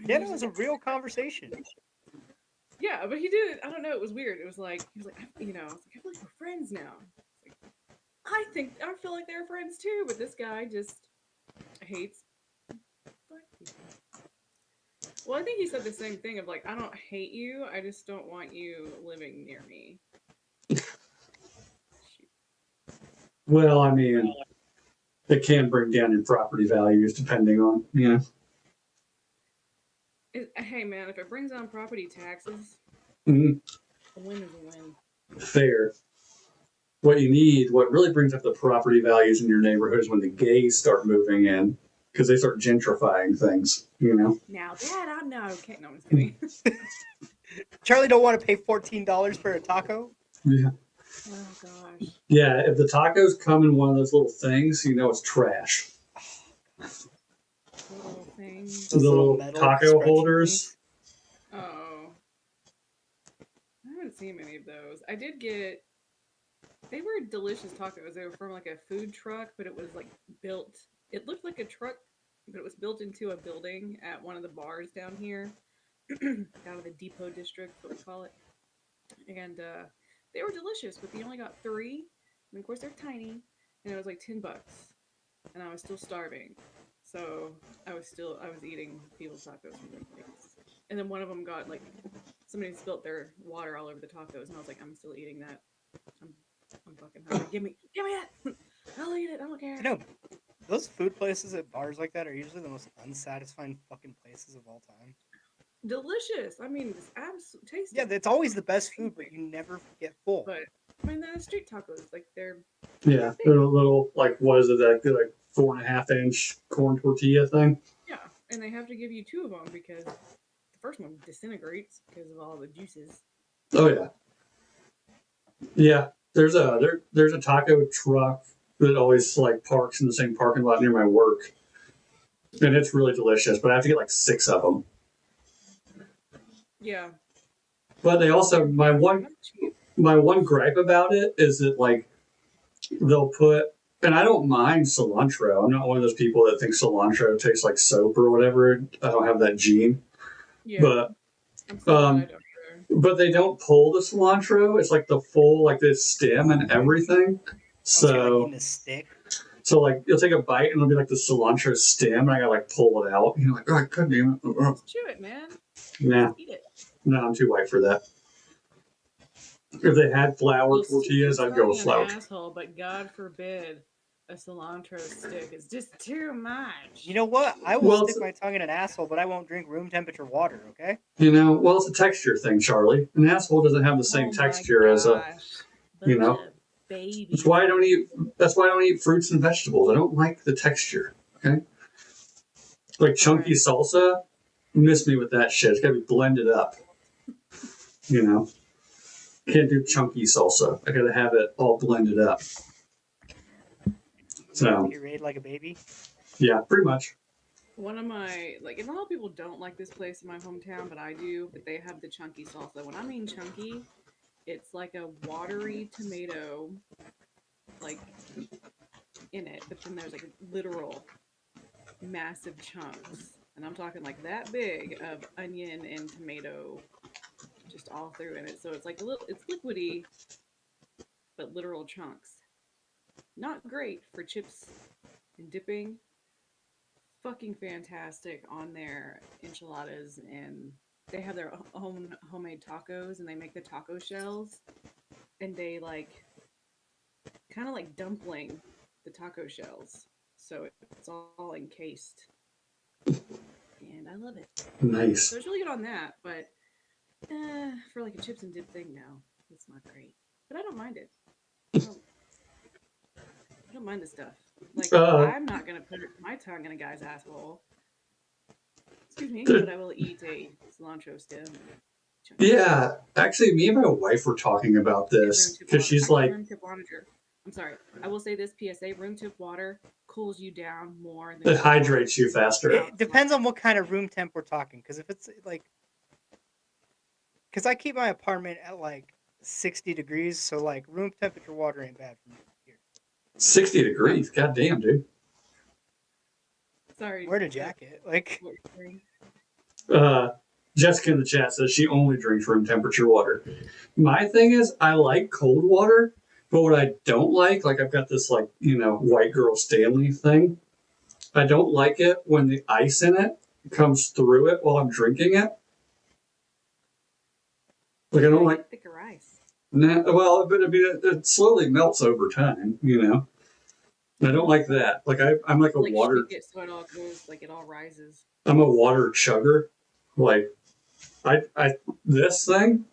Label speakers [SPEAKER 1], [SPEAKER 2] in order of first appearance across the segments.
[SPEAKER 1] Yeah, it was a real conversation.
[SPEAKER 2] Yeah, but he did. I don't know. It was weird. It was like he was like, you know, I was like, I feel like we're friends now. It's like, I feel like they're friends too, but this guy just hates black people. Well, I think he said the same thing of like, I don't hate you. I just don't want you living near me. Shoot.
[SPEAKER 3] Well, I mean, it can bring down your property values depending on,
[SPEAKER 2] Hey man, if it brings down property taxes,
[SPEAKER 3] mm,
[SPEAKER 2] a win is a win.
[SPEAKER 3] fair. What really brings up the property values in your neighborhood is when the gays start moving in because they start gentrifying things.
[SPEAKER 2] Now that I know. Okay, no, I'm just kidding.
[SPEAKER 1] Charlie don't want to pay $14 for a taco.
[SPEAKER 3] Yeah.
[SPEAKER 2] Oh gosh.
[SPEAKER 3] Yeah, if the tacos come in one of those little things, you know it's trash.
[SPEAKER 2] Little things.
[SPEAKER 1] Those
[SPEAKER 3] The little
[SPEAKER 1] metal
[SPEAKER 3] taco
[SPEAKER 1] scrunchy
[SPEAKER 3] holders.
[SPEAKER 1] things.
[SPEAKER 2] Oh, I haven't seen many of those. I did get. They were delicious tacos. They were from like a food truck, but it was like built. It looked like a truck, but it was built into a building at one of the bars down here, out of the Depot District, what we call it. And they were delicious, but they only got three. And of course, they're tiny, and it was like $10, and I was still starving. So I was eating people's tacos from their plates. And then one of them got like somebody spilt their water all over the tacos, and I was like, I'm still eating that. I'm I'm fucking hungry. Give me that. I'll eat it. I don't care.
[SPEAKER 1] You know, those food places at bars like that are usually the most unsatisfying fucking places of all time.
[SPEAKER 2] Delicious. I mean, it's absolutely tasty.
[SPEAKER 1] Yeah, it's always the best food, but you never get full.
[SPEAKER 2] But I mean, the street tacos, like they're
[SPEAKER 3] Yeah, they're a little what is it, that good, like 4.5-inch corn tortilla thing?
[SPEAKER 2] yeah, and they have to give you two of them because the first one disintegrates because of all the juices.
[SPEAKER 3] Oh yeah, yeah. There's a taco truck that always like parks in the same parking lot near my work, and it's really delicious. But I have to get like 6 of them.
[SPEAKER 2] Yeah.
[SPEAKER 3] But they also my one gripe about it is that like they'll put, and I don't mind cilantro. I'm not one of those people that thinks cilantro tastes like soap or whatever. I don't have that gene.
[SPEAKER 2] Yeah.
[SPEAKER 3] But
[SPEAKER 2] I'm so glad I don't either.
[SPEAKER 3] but they don't pull the cilantro. It's like the full, like the stem and everything.
[SPEAKER 1] So you're like
[SPEAKER 3] So
[SPEAKER 1] eating a stick.
[SPEAKER 3] so like you'll take a bite and it'll be like the cilantro stem, and I gotta like pull it out. You're like, oh, God damn it.
[SPEAKER 2] Just chew it, man.
[SPEAKER 3] Nah,
[SPEAKER 2] Eat it.
[SPEAKER 3] no, I'm too white for that. If they had flour
[SPEAKER 2] Well,
[SPEAKER 3] tortillas, I'd go with
[SPEAKER 2] an
[SPEAKER 3] flour.
[SPEAKER 2] asshole, but God forbid a cilantro stick is just too much.
[SPEAKER 1] You know what? I will
[SPEAKER 3] Well,
[SPEAKER 1] stick my tongue in an asshole, but I won't drink room temperature water. Okay?
[SPEAKER 3] Well, it's a texture thing, Charlie. An asshole doesn't have the same texture as a, you know.
[SPEAKER 2] Baby.
[SPEAKER 3] That's why I don't eat. That's why I don't eat fruits and vegetables. I don't like the texture. Okay. Like chunky salsa, miss me with that shit. It's gotta be blended up. You know, can't do chunky salsa. I gotta have it all blended up. So
[SPEAKER 1] Pureed like a baby.
[SPEAKER 3] yeah, pretty much.
[SPEAKER 2] One of my and a lot of people don't like this place in my hometown, but I do. But they have the chunky salsa. When I mean chunky, it's like a watery tomato, like in it, but then there's like literal massive chunks, and I'm talking like that big of onion and tomato, just all through in it. So it's like it's liquidy, but literal chunks. Not great for chips and dipping. Fucking fantastic on their enchiladas, and they have their own homemade tacos, and they make the taco shells, and they like kind of like dumpling the taco shells, so it's all encased, and I love it.
[SPEAKER 3] Nice.
[SPEAKER 2] So it's really good on that, but for like a chips and dip thing, no, it's not great. But I don't mind it. I don't mind the stuff. Like I'm not gonna put my tongue in a guy's asshole. Excuse me, but I will eat a cilantro stem.
[SPEAKER 3] Yeah, actually, me and my wife were talking about this because she's like,
[SPEAKER 2] room temp water. I'm sorry. I will say this PSA: room temp water cools you down more.
[SPEAKER 3] It hydrates you faster.
[SPEAKER 1] It depends on what kind of room temp we're talking. Because if it's like, because I keep my apartment at like 60 degrees, so like room temperature water ain't bad for me here.
[SPEAKER 3] 60 degrees, goddamn, dude.
[SPEAKER 2] Sorry.
[SPEAKER 1] Wear a jacket, like.
[SPEAKER 3] Jessica in the chat says she only drinks room temperature water. My thing is, I like cold water, but what I don't like I've got this white girl Stanley thing. I don't like it when the ice in it comes through it while I'm drinking it. Like I don't like
[SPEAKER 2] thicker ice.
[SPEAKER 3] Nah, well, but I mean, it slowly melts over time. I don't like that. Like I'm like a
[SPEAKER 2] Like
[SPEAKER 3] water.
[SPEAKER 2] shake it so it all goes, like it all rises.
[SPEAKER 3] I'm a water chugger. Like this thing.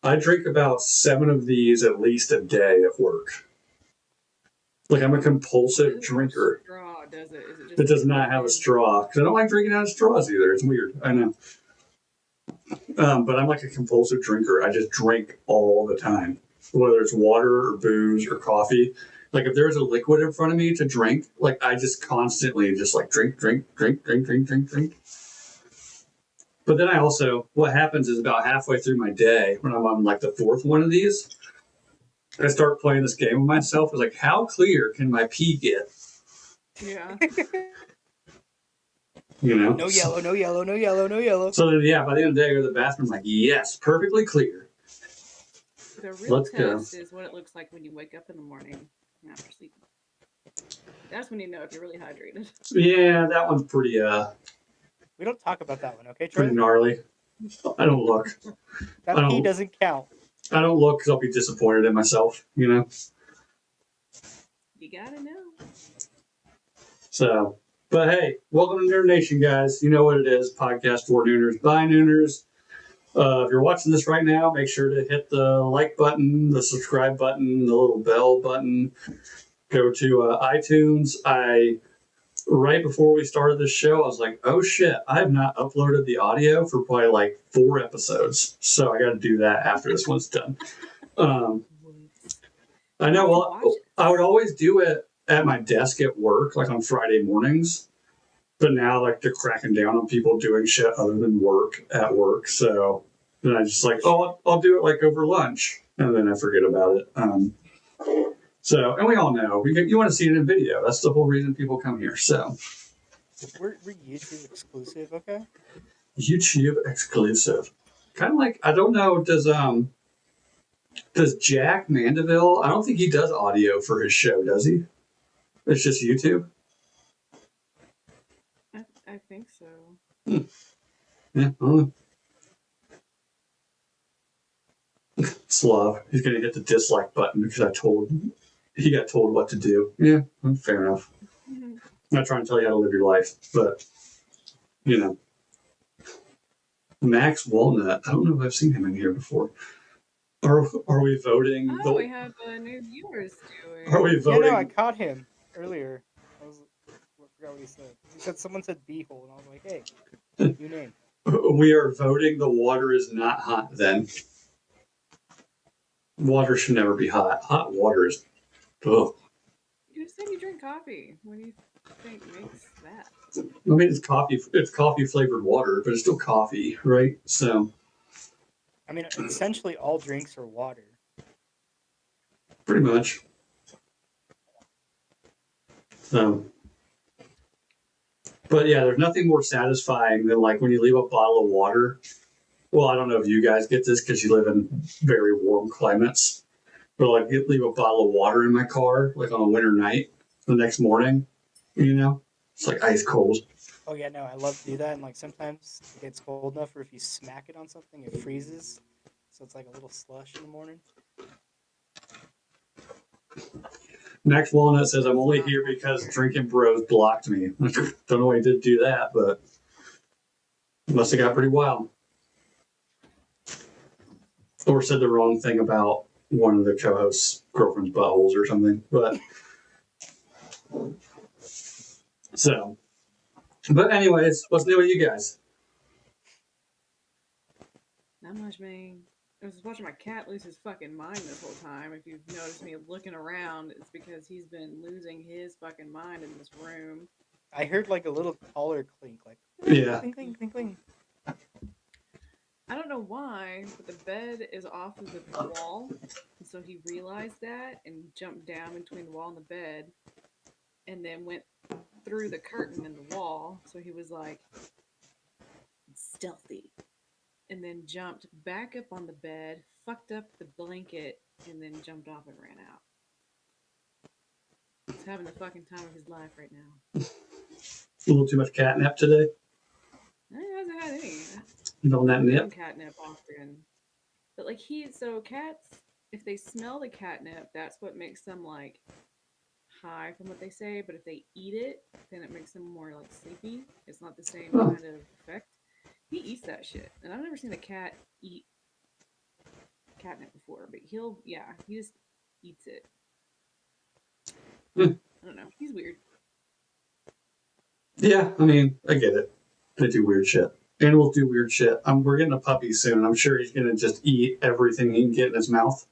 [SPEAKER 3] I drink about 7 of these at least a day at work. Like I'm a compulsive drinker.
[SPEAKER 2] Straw, does it? Is it just
[SPEAKER 3] It does not have a straw because I don't like drinking out of straws either. It's weird. I know. But I'm like a compulsive drinker. I just drink all the time, whether it's water or booze or coffee. Like if there's a liquid in front of me to drink, like I just constantly just like drink. But then I also, what happens is about halfway through my day, when I'm on like the 4th one of these, I start playing this game with myself. It's like, how clear can my pee get?
[SPEAKER 2] Yeah.
[SPEAKER 1] No yellow, no yellow, no yellow, no yellow.
[SPEAKER 3] So then, yeah, by the end of the day, I go to the bathroom, like, yes, perfectly clear.
[SPEAKER 2] The real
[SPEAKER 3] Let's go.
[SPEAKER 2] test is what it looks like when you wake up in the morning after sleeping. That's when you know if you're really hydrated.
[SPEAKER 3] Yeah, that one's pretty
[SPEAKER 1] We don't talk about that one, okay,
[SPEAKER 3] pretty
[SPEAKER 1] Charlie?
[SPEAKER 3] gnarly. I don't look.
[SPEAKER 1] That pee doesn't count.
[SPEAKER 3] I don't look because I'll be disappointed in myself,
[SPEAKER 2] You gotta know.
[SPEAKER 3] So, but hey, welcome to Nooner Nation, guys. You know what it is. Podcast for Nooners by Nooners. If you're watching this right now, make sure to hit the like button, the subscribe button, the little bell button. Go to iTunes. Right before we started this show, I was like, oh shit, I have not uploaded the audio for probably like 4 episodes. So I got to do that after this one's done. I know. Well, I would always do it at my desk at work, like on Friday mornings. But now, like, they're cracking down on people doing shit other than work at work. So then I just like, oh, I'll do it like over lunch, and then I forget about it. So, and we all know you want to see it in video. That's the whole reason people come here. So
[SPEAKER 1] we're YouTube exclusive, okay?
[SPEAKER 3] YouTube exclusive. Kind of like, I don't know. Does Jack Mandeville? I don't think he does audio for his show, does he? It's just YouTube.
[SPEAKER 2] I think so.
[SPEAKER 3] Yeah, I don't know. Slav, he's gonna hit the dislike button because he got told what to do. Yeah, fair enough. I'm not trying to tell you how to live your life, but Max Walnut. I don't know if I've seen him in here before. Are we voting?
[SPEAKER 2] Oh, we have new viewers doing.
[SPEAKER 3] Are we voting?
[SPEAKER 1] Yeah, no, I caught him earlier. I forgot what he said. He said someone said beehole, and I was like, hey, new name.
[SPEAKER 3] We are voting. The water is not hot. Then water should never be hot. Hot water is. Ugh.
[SPEAKER 2] You said you drink coffee. What do you think makes that?
[SPEAKER 3] I mean, it's coffee. It's coffee flavored water, but it's still coffee, right? So.
[SPEAKER 1] I mean, essentially all drinks are water.
[SPEAKER 3] Pretty much. But yeah, there's nothing more satisfying than like when you leave a bottle of water. Well, I don't know if you guys get this because you live in very warm climates, but like you leave a bottle of water in my car, like on a winter night, the next morning, it's like ice cold.
[SPEAKER 1] Oh yeah, no, I love to do that, and like sometimes it gets cold enough where if you smack it on something, it freezes, so it's like a little slush in the morning.
[SPEAKER 3] Max Walnut says, I'm only here because Drinking Bros blocked me. Don't know why he did do that, but it must have got pretty wild. Or said the wrong thing about one of the co-hosts' girlfriend's buttholes or something. But anyways, what's new with you guys?
[SPEAKER 2] Not much, man. I was watching my cat lose his fucking mind this whole time. If you've noticed me looking around, it's because he's been losing his fucking mind in this room.
[SPEAKER 1] I heard like a little collar clink, like
[SPEAKER 3] yeah,
[SPEAKER 1] clink, clink, clink, clink.
[SPEAKER 2] I don't know why, but the bed is off of the wall, and so he realized that and jumped down between the wall and the bed, and then went through the curtain in the wall. So he was like stealthy, and then jumped back up on the bed, fucked up the blanket, and then jumped off and ran out. He's having the fucking time of his life right now.
[SPEAKER 3] A little too much catnip today.
[SPEAKER 2] He hasn't had any.
[SPEAKER 3] You know that
[SPEAKER 2] Give him
[SPEAKER 3] nip.
[SPEAKER 2] catnip often. But like so cats, if they smell the catnip, that's what makes them like high from what they say. But if they eat it, then it makes them more like sleepy. It's not the same
[SPEAKER 3] Oh.
[SPEAKER 2] kind of effect. He eats that shit, and I've never seen a cat eat catnip before. But he just eats it.
[SPEAKER 3] Hmm.
[SPEAKER 2] I don't know. He's weird.
[SPEAKER 3] Yeah, I mean, I get it. They do weird shit. Animals do weird shit. We're getting a puppy soon. I'm sure he's gonna just eat everything he can get in his mouth.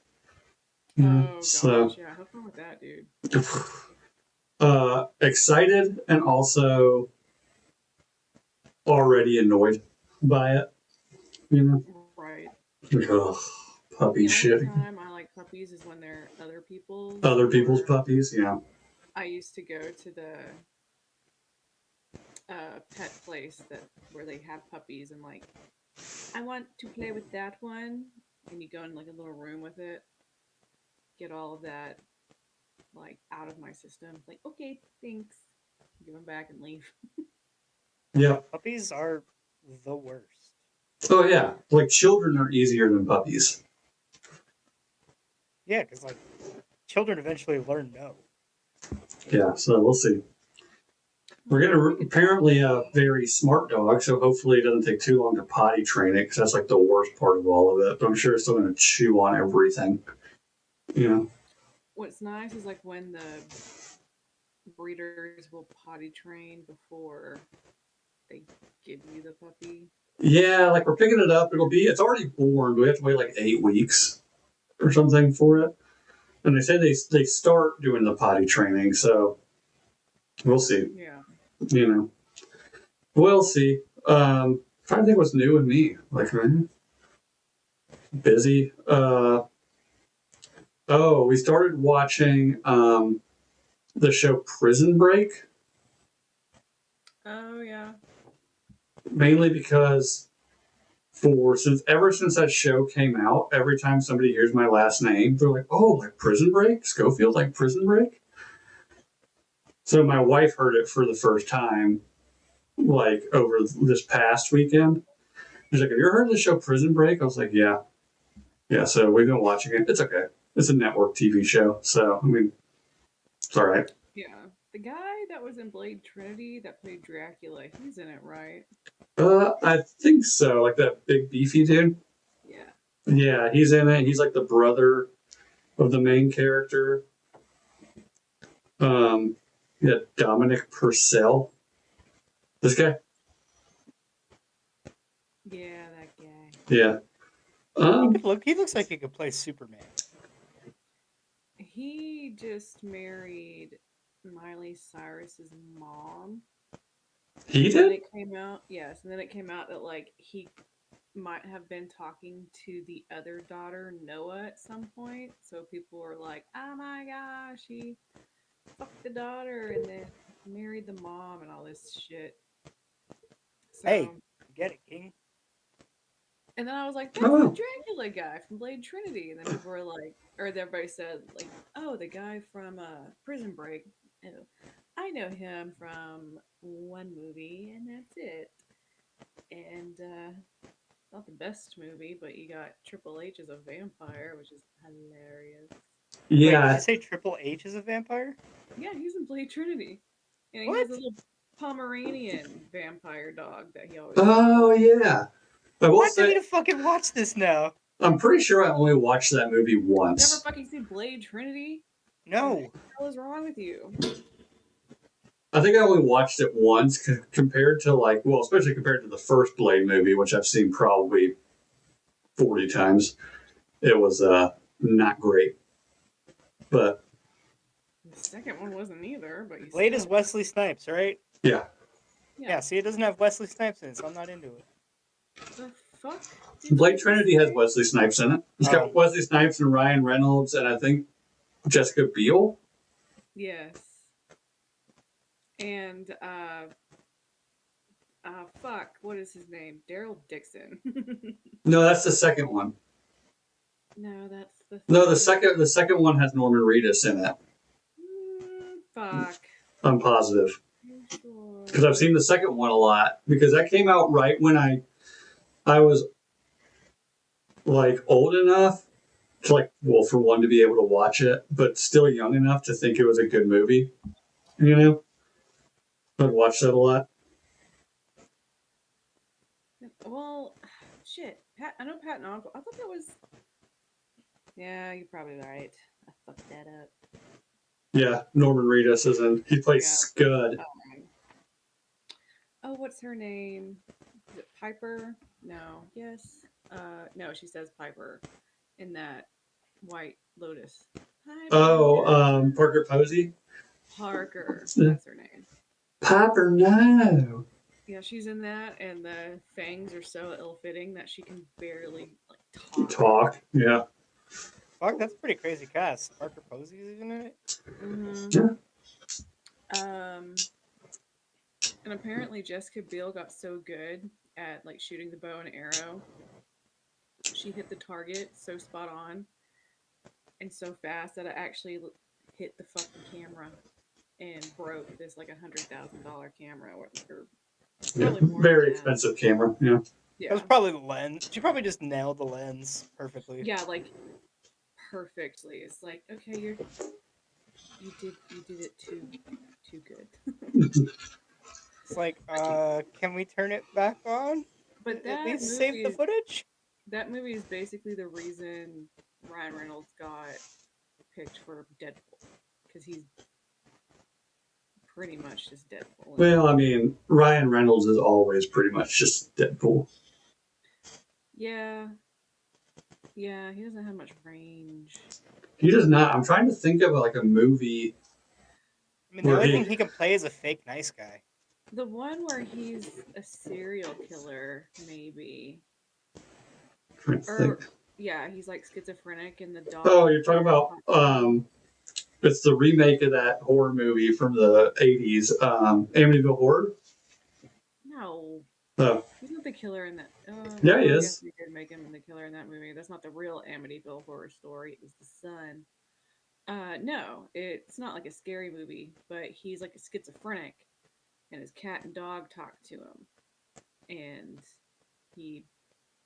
[SPEAKER 2] Oh gosh,
[SPEAKER 3] So,
[SPEAKER 2] yeah. Have fun with that, dude.
[SPEAKER 3] excited and also already annoyed by it. You know,
[SPEAKER 2] Right.
[SPEAKER 3] ugh, puppy
[SPEAKER 2] The
[SPEAKER 3] shit.
[SPEAKER 2] only time I like puppies is when they're other people's.
[SPEAKER 3] Other people's
[SPEAKER 2] or
[SPEAKER 3] puppies. Yeah.
[SPEAKER 2] I used to go to the pet place where they have puppies, and like, I want to play with that one, and you go in like a little room with it, get all of that like out of my system. Like, okay, thanks. Give them back and leave.
[SPEAKER 3] Yeah.
[SPEAKER 1] Puppies are the worst.
[SPEAKER 3] Oh yeah. Like children are easier than puppies.
[SPEAKER 1] Yeah, because like children eventually learn no.
[SPEAKER 3] Yeah. So we'll see. We're getting apparently a very smart dog, so hopefully it doesn't take too long to potty train it, because that's like the worst part of all of it. But I'm sure it's still going to chew on everything. You know?
[SPEAKER 2] What's nice is like when the breeders will potty train before they give you the puppy.
[SPEAKER 3] Yeah, like we're picking it up. It's already born. We have to wait like 8 weeks or something for it. And they say they start doing the potty training, so we'll see.
[SPEAKER 2] Yeah.
[SPEAKER 3] You know? We'll see. Trying to think what's new with me. Like, man, busy. We started watching the show Prison Break,
[SPEAKER 2] Oh yeah.
[SPEAKER 3] mainly because ever since that show came out, every time somebody hears my last name, they're like, "Oh, like Prison Break, Schofield, like Prison Break." So my wife heard it for the first time, like over this past weekend. She's like, "Have you ever heard of the show Prison Break?" I was like, "Yeah, yeah." So we've been watching it. It's okay. It's a network TV show, so I mean, it's all right.
[SPEAKER 2] Yeah. The guy that was in Blade Trinity that played Dracula, he's in it, right?
[SPEAKER 3] I think so. Like that big beefy dude.
[SPEAKER 2] Yeah.
[SPEAKER 3] Yeah, he's in it. He's like the brother of the main character. Yeah, Dominic Purcell. This guy.
[SPEAKER 2] Yeah, that guy.
[SPEAKER 3] Yeah.
[SPEAKER 1] He looks like he could play Superman.
[SPEAKER 2] He just married Miley Cyrus's mom.
[SPEAKER 3] He
[SPEAKER 2] And then
[SPEAKER 3] did.
[SPEAKER 2] it came out, yes, and then it came out that like he might have been talking to the other daughter, Noah, at some point. So people were like, "Oh my gosh, he fucked the daughter and then married the mom and all this shit." So,
[SPEAKER 1] Hey, get it, King.
[SPEAKER 2] and then I was like, "That's
[SPEAKER 3] Oh.
[SPEAKER 2] the Dracula guy from Blade Trinity." And then people were like, or everybody said like, "Oh, the guy from Prison Break. Oh, I know him from one movie, and that's it." And not the best movie, but you got Triple H as a vampire, which is hilarious.
[SPEAKER 1] Wait, did
[SPEAKER 3] Yeah.
[SPEAKER 1] you say Triple H is a vampire?
[SPEAKER 2] Yeah, he's in Blade Trinity, and he
[SPEAKER 1] What?
[SPEAKER 2] has a little Pomeranian vampire dog that he always.
[SPEAKER 3] Oh yeah. I will
[SPEAKER 1] I
[SPEAKER 3] say,
[SPEAKER 1] need to fucking watch this now.
[SPEAKER 3] I'm pretty sure I only watched that movie
[SPEAKER 2] Never
[SPEAKER 3] once.
[SPEAKER 2] fucking seen Blade Trinity?
[SPEAKER 1] No.
[SPEAKER 2] What the hell is wrong with you?
[SPEAKER 3] I think I only watched it once compared to especially compared to the first Blade movie, which I've seen probably 40 times. It was not great. But
[SPEAKER 2] The second one wasn't either, but you
[SPEAKER 1] Blade
[SPEAKER 2] still...
[SPEAKER 1] is Wesley Snipes, right?
[SPEAKER 3] yeah.
[SPEAKER 1] Yeah, see, it doesn't have Wesley Snipes in it, so I'm not into it.
[SPEAKER 2] The fuck? did
[SPEAKER 3] Blade
[SPEAKER 2] you
[SPEAKER 3] Trinity
[SPEAKER 2] say?
[SPEAKER 3] has Wesley Snipes in it. It's
[SPEAKER 1] Oh.
[SPEAKER 3] got Wesley Snipes and Ryan Reynolds and I think Jessica Biel.
[SPEAKER 2] Yes. And Fuck. What is his name? Daryl Dixon.
[SPEAKER 3] No, that's the second one.
[SPEAKER 2] No, that's the
[SPEAKER 3] No,
[SPEAKER 2] third.
[SPEAKER 3] the second one has Norman Reedus in it.
[SPEAKER 2] Fuck.
[SPEAKER 3] I'm positive
[SPEAKER 2] You sure?
[SPEAKER 3] because I've seen the second one a lot because that came out right when I was like old enough to like, well, for one to be able to watch it, but still young enough to think it was a good movie. You know, I'd watch that a lot.
[SPEAKER 2] Well, shit. I know Patton Oswalt. I thought that was. Yeah, you're probably right. I fucked that up.
[SPEAKER 3] Yeah, Norman Reedus is in. He plays
[SPEAKER 2] Yeah.
[SPEAKER 3] Scud.
[SPEAKER 2] Oh, what's her name? Is it Piper? No. Yes. No, she says Piper in that White Lotus. Piper.
[SPEAKER 3] Oh,
[SPEAKER 2] No.
[SPEAKER 3] Parker Posey.
[SPEAKER 2] Parker. That's her name.
[SPEAKER 3] Piper, no.
[SPEAKER 2] Yeah, she's in that, and the fangs are so ill-fitting that she can barely like talk.
[SPEAKER 3] Talk. Yeah.
[SPEAKER 1] Fuck, that's a pretty crazy cast. Parker Posey's even in it.
[SPEAKER 2] Mm-hmm. And apparently Jessica Biel got so good at like shooting the bow and arrow. She hit the target so spot on and so fast that it actually hit the fucking camera and broke this like $100,000 camera or
[SPEAKER 3] Yeah.
[SPEAKER 2] probably more
[SPEAKER 3] Very
[SPEAKER 2] than that.
[SPEAKER 3] expensive camera. Yeah.
[SPEAKER 1] That was probably the lens. She probably just nailed the lens perfectly.
[SPEAKER 2] Yeah, like perfectly. It's like, okay, you did it too good.
[SPEAKER 1] It's like, can we turn it back on?
[SPEAKER 2] But
[SPEAKER 1] At
[SPEAKER 2] that
[SPEAKER 1] least save the footage?
[SPEAKER 2] That movie is basically the reason Ryan Reynolds got picked for Deadpool, because he's pretty much just Deadpool.
[SPEAKER 3] Well, I mean, Ryan Reynolds is always pretty much just Deadpool.
[SPEAKER 2] Yeah, he doesn't have much range.
[SPEAKER 3] He does not. I'm trying to think of like a movie.
[SPEAKER 1] I mean, the only thing he can play is a fake nice guy.
[SPEAKER 2] The one where he's a serial killer, maybe. Yeah, he's like schizophrenic and the dog.
[SPEAKER 3] Oh, you're talking about it's the remake of that horror movie from the 80s, Amityville Horror.
[SPEAKER 2] No.
[SPEAKER 3] Oh.
[SPEAKER 2] He's not the killer in that.
[SPEAKER 3] Yeah, he is.
[SPEAKER 2] We could make him the killer in that movie. That's not the real Amityville Horror Story. It was the son. No, it's not like a scary movie, but he's like a schizophrenic, and his cat and dog talk to him, and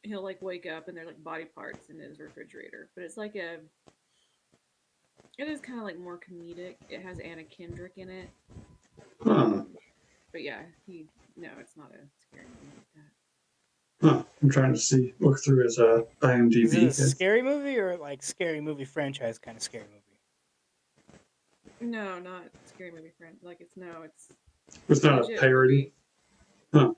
[SPEAKER 2] he'll like wake up and they're like body parts in his refrigerator. But it's like it is kind of like more comedic. It has Anna Kendrick in it. But yeah, it's not a scary movie like that.
[SPEAKER 3] Huh. I'm trying to look through his IMDb.
[SPEAKER 1] Is it a scary movie or like scary movie franchise kind of scary movie?
[SPEAKER 2] No, not scary movie friend. Like it's not
[SPEAKER 3] a parody. Huh.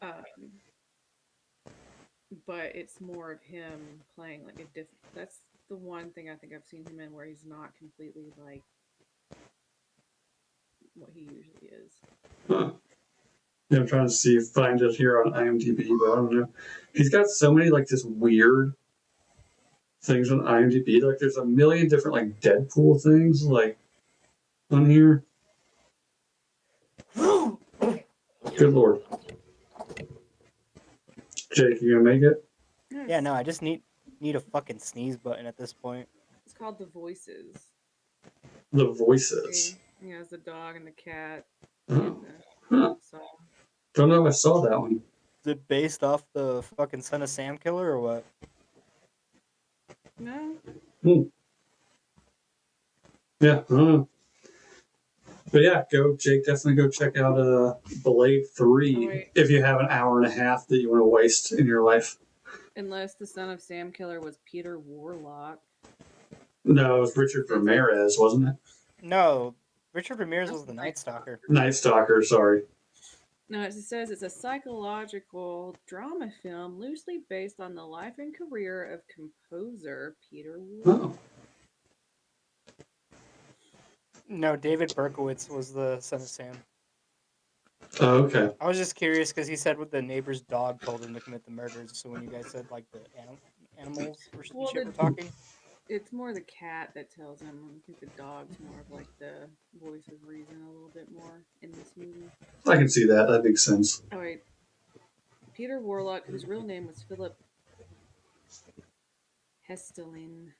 [SPEAKER 2] But it's more of him playing like a different. That's the one thing I think I've seen him in where he's not completely like what he usually is.
[SPEAKER 3] Huh. Yeah, I'm trying to find it here on IMDb, but I don't know. He's got so many like just weird things on IMDb. Like there's a million different like Deadpool things like on here. Good lord. Jake, you gonna make it?
[SPEAKER 1] Yeah, no, I just need a fucking sneeze button at this point.
[SPEAKER 2] It's called The Voices.
[SPEAKER 3] The Voices.
[SPEAKER 2] See? Yeah, it's the dog and the cat.
[SPEAKER 3] Oh.
[SPEAKER 2] And
[SPEAKER 3] Don't know if I saw that one.
[SPEAKER 1] Is it based off the fucking Son of Sam killer or what?
[SPEAKER 2] No.
[SPEAKER 3] Yeah, I don't know. But yeah, Jake, definitely go check out Blade 3 if you have an hour and a half that you want to waste in your life.
[SPEAKER 2] Unless the Son of Sam killer was Peter Warlock.
[SPEAKER 3] No, it was Richard Ramirez, wasn't it?
[SPEAKER 1] No, Richard Ramirez was the Night Stalker.
[SPEAKER 3] Night Stalker, sorry.
[SPEAKER 2] No, it says it's a psychological drama film loosely based on the life and career of composer Peter Warlock.
[SPEAKER 3] Oh.
[SPEAKER 1] No, David Berkowitz was the Son of Sam.
[SPEAKER 3] Oh, okay.
[SPEAKER 1] I was just curious because he said what the neighbor's dog told him to commit the murders. So when you guys said like the animals or shit were talking,
[SPEAKER 2] it's more the cat that tells him. I think the dog's more of like the voice of reason a little bit more in this movie.
[SPEAKER 3] I can see that. That makes sense.
[SPEAKER 2] Oh wait, Peter Warlock, whose real name was Philip Hestelin.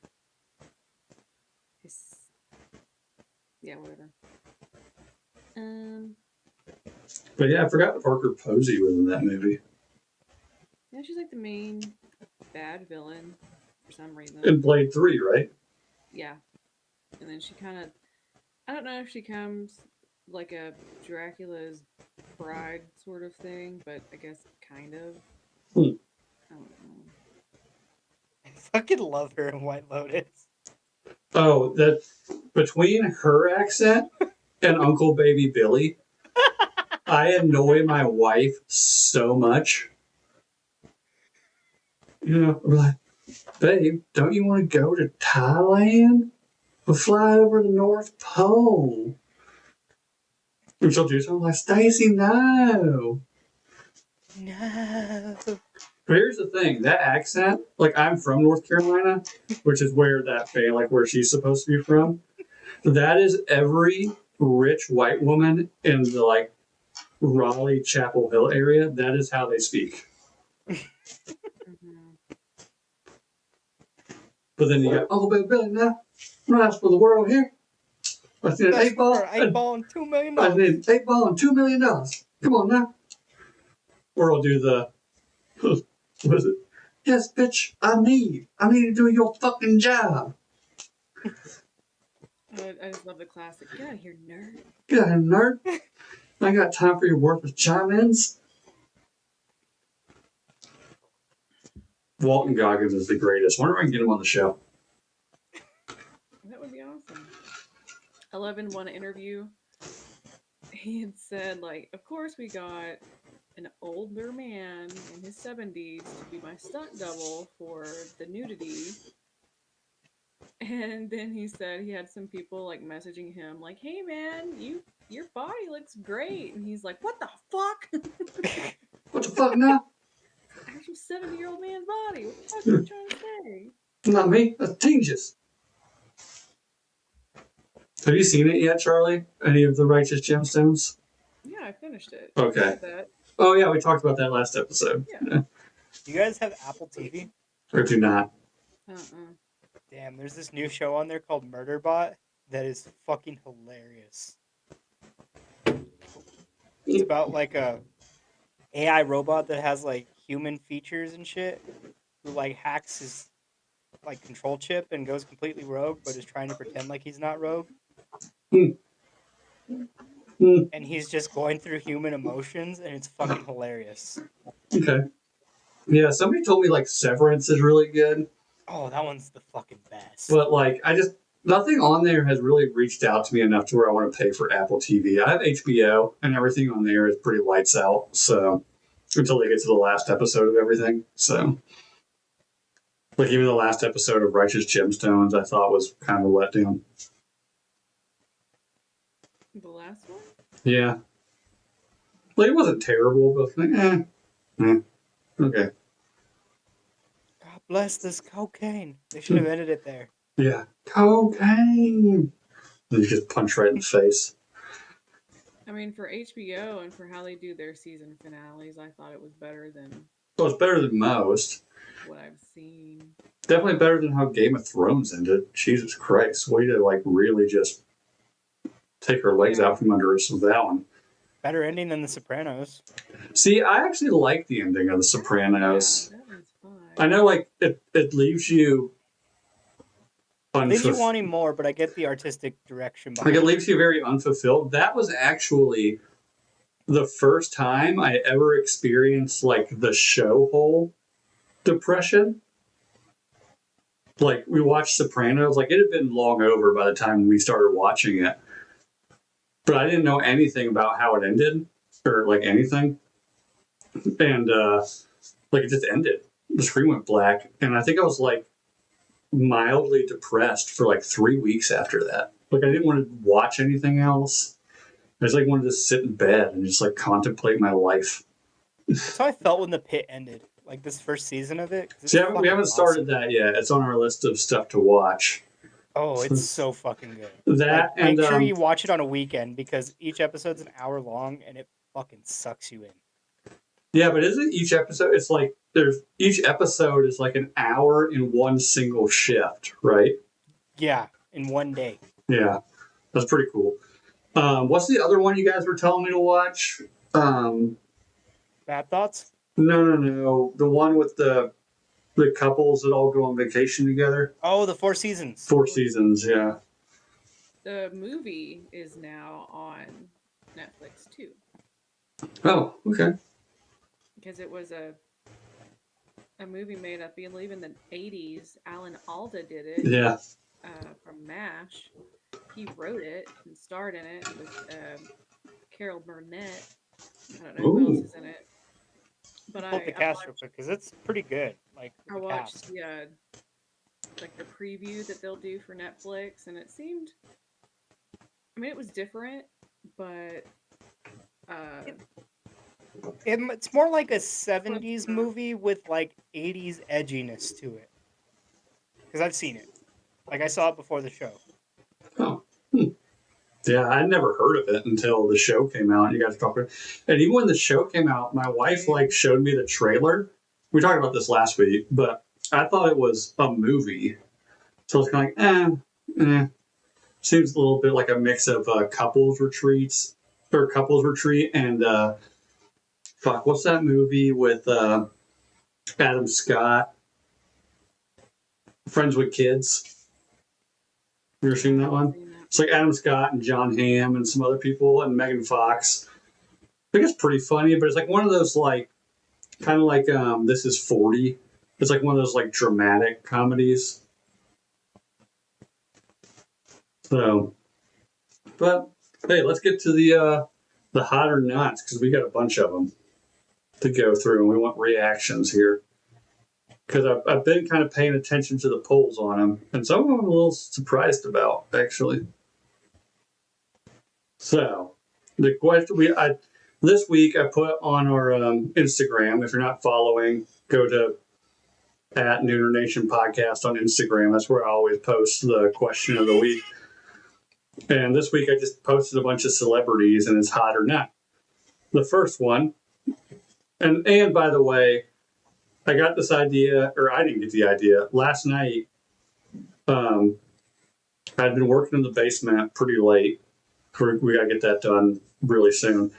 [SPEAKER 2] Yeah, whatever.
[SPEAKER 3] But yeah, I forgot Parker Posey was in that movie.
[SPEAKER 2] Yeah, she's like the main bad villain for some reason.
[SPEAKER 3] In Blade 3, right?
[SPEAKER 2] Yeah. And then she kind of, I don't know if she comes like a Dracula's bride sort of thing, but I guess kind of. I don't know.
[SPEAKER 1] I fucking love her in White Lotus.
[SPEAKER 3] Oh, that between her accent and Uncle Baby Billy, I annoy my wife so much. You know, we're like, babe, don't you want to go to Thailand? We'll fly over the North Pole. And she'll do something like, Stacy, no.
[SPEAKER 1] No.
[SPEAKER 3] But here's the thing, that accent, like I'm from North Carolina, which is where that like where she's supposed to be from. That is every rich white woman in the like Raleigh, Chapel Hill area. That is how they speak. But then you got Uncle Billy now. Nice for the world here. I need an 8-ball.
[SPEAKER 1] $8 and $2 million.
[SPEAKER 3] I need an 8-ball and $2 million. Come on now. Or I'll do the what is it? Yes, bitch, I need to do your fucking job.
[SPEAKER 2] I just love the classic. Get out of here, nerd.
[SPEAKER 3] Get out of here, nerd. I ain't got time for your worthless chime-ins. Walton Goggins is the greatest. Wonder if I can get him on the show.
[SPEAKER 2] That would be awesome. 11 won an interview. He had said, like, of course we got an older man in his 70s to be my stunt double for the nudity. And then he said he had some people like messaging him like, hey man, your body looks great. And he's like, what the fuck?
[SPEAKER 3] What the fuck now?
[SPEAKER 2] Actual 70-year-old man's body. What the fuck are you trying to say?
[SPEAKER 3] Not me. That's Tingus. Have you seen it yet, Charlie? Any of the Righteous Gemstones?
[SPEAKER 2] Yeah, I finished it.
[SPEAKER 3] Okay.
[SPEAKER 2] I said that.
[SPEAKER 3] Oh yeah, we talked about that last episode.
[SPEAKER 2] Yeah.
[SPEAKER 1] Do you guys have Apple TV?
[SPEAKER 3] Or do not.
[SPEAKER 1] Damn, there's this new show on there called Murderbot that is fucking hilarious. It's about like a AI robot that has like human features and shit, who like hacks his like control chip and goes completely rogue, but is trying to pretend like he's not rogue. And he's just going through human emotions, and it's fucking hilarious.
[SPEAKER 3] Okay. Yeah, somebody told me like Severance is really good.
[SPEAKER 1] Oh, that one's the fucking best.
[SPEAKER 3] But like, nothing on there has really reached out to me enough to where I want to pay for Apple TV. I have HBO, and everything on there is pretty lights out. So until they get to the last episode of everything, so like even the last episode of Righteous Gemstones, I thought was kind of a letdown.
[SPEAKER 2] The last one?
[SPEAKER 3] Yeah, like it wasn't terrible, but like, okay.
[SPEAKER 1] God bless this cocaine. They should have ended it there.
[SPEAKER 3] Yeah, cocaine. And you just punch right in the face.
[SPEAKER 2] I mean, for HBO and for how they do their season finales, I thought it was better than
[SPEAKER 3] Well, it's better than most.
[SPEAKER 2] what I've seen.
[SPEAKER 3] Definitely better than how Game of Thrones ended. Jesus Christ, way to like really just take her legs out from under us with that one.
[SPEAKER 1] Better ending than The Sopranos.
[SPEAKER 3] See, I actually like the ending of The Sopranos.
[SPEAKER 2] Yeah, that one's fine.
[SPEAKER 3] I know, like it leaves you.
[SPEAKER 1] Leaves you wanting more, but I get the artistic direction
[SPEAKER 3] Like
[SPEAKER 1] behind
[SPEAKER 3] it leaves you very unfulfilled. That was actually the first time I ever experienced like the show hole depression. Like we watched Sopranos, like it had been long over by the time we started watching it. But I didn't know anything about how it ended or like anything. And like it just ended. The screen went black. And I think I was like mildly depressed for like 3 weeks after that. Like I didn't want to watch anything else. I just like wanted to sit in bed and just like contemplate my life.
[SPEAKER 1] That's how I felt when The Pit ended. Like this first season of it.
[SPEAKER 3] See, we haven't started that yet. It's on our list of stuff to watch.
[SPEAKER 1] Oh, it's so fucking good.
[SPEAKER 3] That
[SPEAKER 1] like,
[SPEAKER 3] and
[SPEAKER 1] make sure you watch it on a weekend because each episode's an hour long and it fucking sucks you in.
[SPEAKER 3] Yeah, but isn't each episode? It's like each episode is like an hour in one single shift, right?
[SPEAKER 1] Yeah, in one day.
[SPEAKER 3] Yeah, that's pretty cool. What's the other one you guys were telling me to watch?
[SPEAKER 1] Bad thoughts?
[SPEAKER 3] No. The one with the couples that all go on vacation together.
[SPEAKER 1] Oh, the Four Seasons.
[SPEAKER 3] Four Seasons, yeah.
[SPEAKER 2] The movie is now on Netflix too,
[SPEAKER 3] Oh, okay.
[SPEAKER 2] because it was a movie made, I believe, in the 80s. Alan Alda did it.
[SPEAKER 3] Yeah.
[SPEAKER 2] From MASH. He wrote it and starred in it with Carol Burnett. I don't know who else is in it. But
[SPEAKER 1] Pull up the cast real quick because it's pretty good. Like
[SPEAKER 2] I
[SPEAKER 1] the
[SPEAKER 2] watched
[SPEAKER 1] cast.
[SPEAKER 2] like the preview that they'll do for Netflix, and it seemed. I mean, it was different, but
[SPEAKER 1] It's more like a 70s movie with like 80s edginess to it. Because I've seen it. Like I saw it before the show.
[SPEAKER 3] Oh. Yeah, I'd never heard of it until the show came out. And you guys talked about it. And even when the show came out, my wife like showed me the trailer. We talked about this last week, but I thought it was a movie. So it's kind of like, Seems a little bit like a mix of couples retreat and what's that movie with Adam Scott? Friends with Kids. You ever seen that one? It's like Adam Scott and John Hamm and some other people and Megan Fox. I think it's pretty funny, but it's like one of those like kind of like This Is 40. It's like one of those like dramatic comedies. So, but hey, let's get to the hot or nots because we got a bunch of them to go through, and we want reactions here. Because I've been kind of paying attention to the polls on them, and some of them I'm a little surprised about, actually. So, the question this week I put on our Instagram. If you're not following, go to @Nooner Nation Podcast on Instagram. That's where I always post the question of the week. And this week I just posted a bunch of celebrities, and it's hot or not. The first one, and by the way, I got this idea, or I didn't get the idea. Last night, I'd been working in the basement pretty late. We got to get that done really soon.